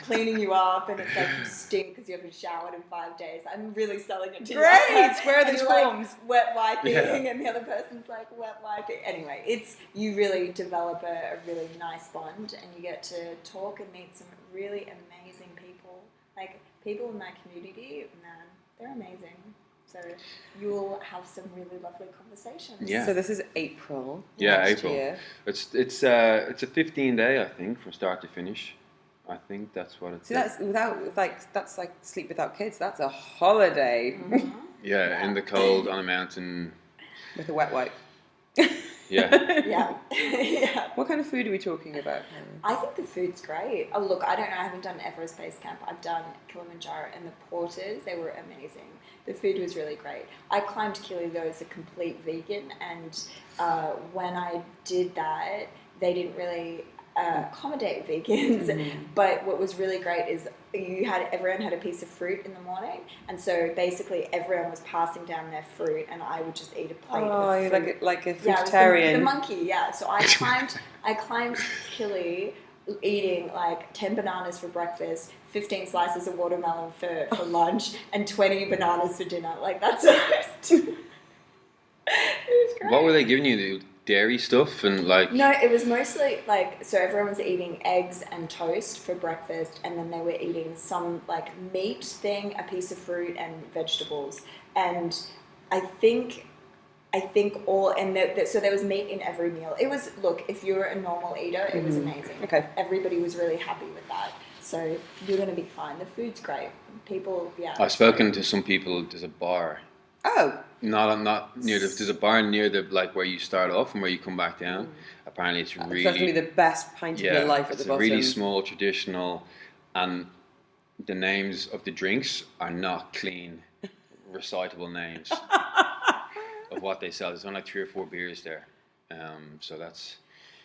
Speaker 3: cleaning you up, and it's you stink because you haven't showered in 5 days. I'm really selling it to you.
Speaker 2: Great! Where are these forms?
Speaker 3: Wet wiping, and the other person's wet wiping. Anyway, you really develop a really nice bond, and you get to talk and meet some really amazing people. People in that community, man, they're amazing. So you'll have some really lovely conversations.
Speaker 1: Yeah.
Speaker 2: So this is April.
Speaker 1: Yeah,
Speaker 2: next
Speaker 1: April.
Speaker 2: Year.
Speaker 1: It's a 15-day, I think, from start to finish. I think that's what it's.
Speaker 2: So that's like sleep without kids. That's a holiday
Speaker 1: Yeah, in the cold on a mountain.
Speaker 2: with a wet wipe.
Speaker 1: Yeah.
Speaker 3: Yeah. Yeah.
Speaker 2: What kind of food are we talking about, Helen?
Speaker 3: I think the food's great. Oh, look, I don't know. I haven't done Everest Base Camp. I've done Kilimanjaro, and the porters, they were amazing. The food was really great. I climbed Kili, though, as a complete vegan, and when I did that, they didn't really accommodate vegans. But what was really great is everyone had a piece of fruit in the morning, and so basically everyone was passing down their fruit, and I would just eat a plate of fruit.
Speaker 2: like a
Speaker 3: Yeah, it was
Speaker 2: fruitarian.
Speaker 3: the monkey, yeah. So I climbed Kili eating like 10 bananas for breakfast, 15 slices of watermelon for lunch, and 20 bananas for dinner. Like, that's it. It was great.
Speaker 1: What were they giving you? Dairy stuff and like.
Speaker 3: No, it was mostly like, so everyone was eating eggs and toast for breakfast, and then they were eating some like meat thing, a piece of fruit, and vegetables. And I think all, and so there was meat in every meal. It was, look, if you're a normal eater, it was amazing.
Speaker 2: Okay.
Speaker 3: Everybody was really happy with that. So you're going to be fine. The food's great. People, yeah.
Speaker 1: I've spoken to some people. There's a bar.
Speaker 2: Oh.
Speaker 1: Not near the. There's a bar near the like where you start off and where you come back down. Apparently, it's
Speaker 2: It's
Speaker 1: really.
Speaker 2: definitely the best pint of your life at
Speaker 1: it's
Speaker 2: the bottom.
Speaker 1: really small, traditional, and the names of the drinks are not clean, recitable names of what they sell. There's only like 3 or 4 beers there, so that's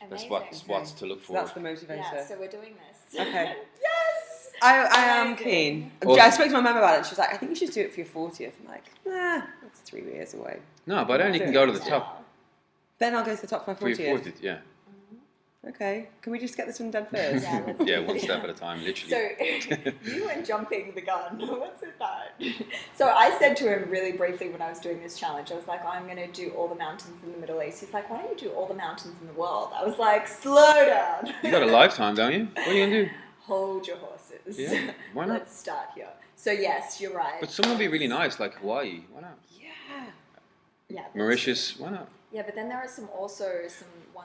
Speaker 3: Amazing.
Speaker 1: what's to look
Speaker 2: So
Speaker 1: for.
Speaker 2: that's the motivator.
Speaker 3: Yeah, so we're doing this.
Speaker 2: Okay.
Speaker 3: Yes!
Speaker 2: I am
Speaker 3: Amazing.
Speaker 2: keen.
Speaker 1: Also-
Speaker 2: I spoke to my mum about it. She was like, I think you should do it for your 40th. I'm like, nah, that's 3 years away.
Speaker 1: No, but only can go to the top
Speaker 2: Then I'll go to the top for my
Speaker 1: for
Speaker 2: 40th.
Speaker 1: your 40th. Yeah,
Speaker 2: Okay. Can we just get this one done first?
Speaker 3: Yeah, let's
Speaker 1: yeah, one step at a time, literally.
Speaker 3: So you were jumping the gun. What's with that? So I said to him really briefly when I was doing this challenge, I was like, I'm going to do all the mountains in the Middle East. He's like, why don't you do all the mountains in the world? I was like, slow down.
Speaker 1: You got a lifetime, don't you? What are you gonna do?
Speaker 3: Hold your horses.
Speaker 1: Yeah, why not?
Speaker 3: Let's start here. So yes, you're right.
Speaker 1: But some would be really nice, like Hawaii. Why not?
Speaker 2: Yeah.
Speaker 3: Yeah, that's
Speaker 1: Mauritius. Why not?
Speaker 3: Yeah, but then there are some ones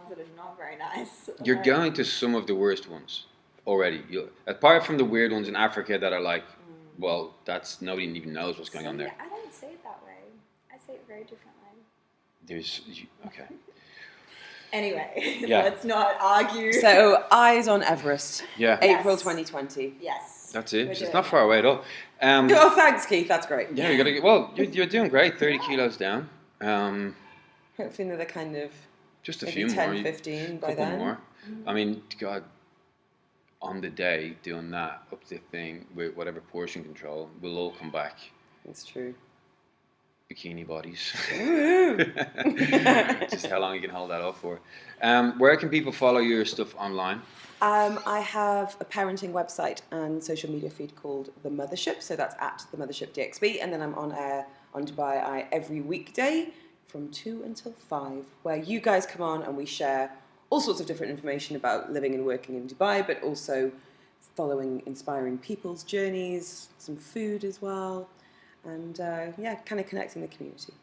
Speaker 3: that are not very nice.
Speaker 1: You're
Speaker 3: Like-
Speaker 1: going to some of the worst ones already. Apart from the weird ones in Africa that are like, well, that's nobody even knows what's going on there.
Speaker 3: Yeah, I don't say it that way. I say it very differently.
Speaker 1: Okay.
Speaker 3: Anyway,
Speaker 1: Yeah.
Speaker 3: let's not argue.
Speaker 2: So, eyes on Everest.
Speaker 1: Yeah,
Speaker 2: April
Speaker 3: Yes.
Speaker 2: 2020.
Speaker 3: Yes.
Speaker 1: that's it.
Speaker 3: We're
Speaker 1: It's
Speaker 3: doing
Speaker 1: not
Speaker 3: it.
Speaker 1: far away at all.
Speaker 2: Oh, thanks, Keith. That's great.
Speaker 1: Yeah, you gotta get. Well, you're doing great. 30 kilos down.
Speaker 2: Hopefully another kind of
Speaker 1: Just a
Speaker 2: maybe
Speaker 1: few
Speaker 2: 10,
Speaker 1: more.
Speaker 2: 15 by
Speaker 1: Couple
Speaker 2: then.
Speaker 1: more. I mean, God, on the day doing that up the thing with whatever portion control, we'll all come back
Speaker 2: That's true.
Speaker 1: bikini bodies.
Speaker 2: Woo!
Speaker 1: Just how long you can hold that off for. Where can people follow your stuff online?
Speaker 2: I have a parenting website and social media feed called The Mothership, so that's at The Mothership DXB, and then I'm on air on Dubai Eye every weekday from 2 until 5, where you guys come on and we share all sorts of different information about living and working in Dubai, but also following inspiring people's journeys, some food as well, and kind of connecting the community.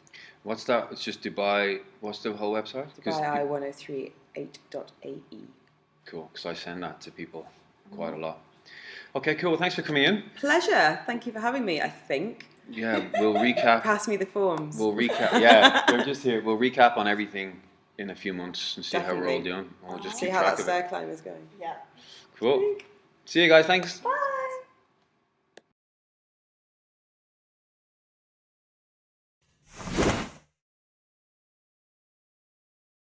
Speaker 1: What's that? It's just Dubai. What's the whole website?
Speaker 2: DubaiEye1038.ae.
Speaker 1: Cool, because I send that to people quite a lot. Okay, cool. Well, thanks for coming in.
Speaker 2: Pleasure. Thank you for having me, I think.
Speaker 1: Yeah, we'll recap.
Speaker 2: Pass me the forms.
Speaker 1: We'll recap. Yeah, they're just here. We'll recap on everything in a few months and see how we're all
Speaker 2: Definitely.
Speaker 1: doing. We'll just
Speaker 2: See
Speaker 1: keep
Speaker 2: how
Speaker 1: track
Speaker 2: that
Speaker 1: of it.
Speaker 2: stair climb is going.
Speaker 3: Yeah.
Speaker 1: Cool. See you guys. Thanks.
Speaker 3: Bye.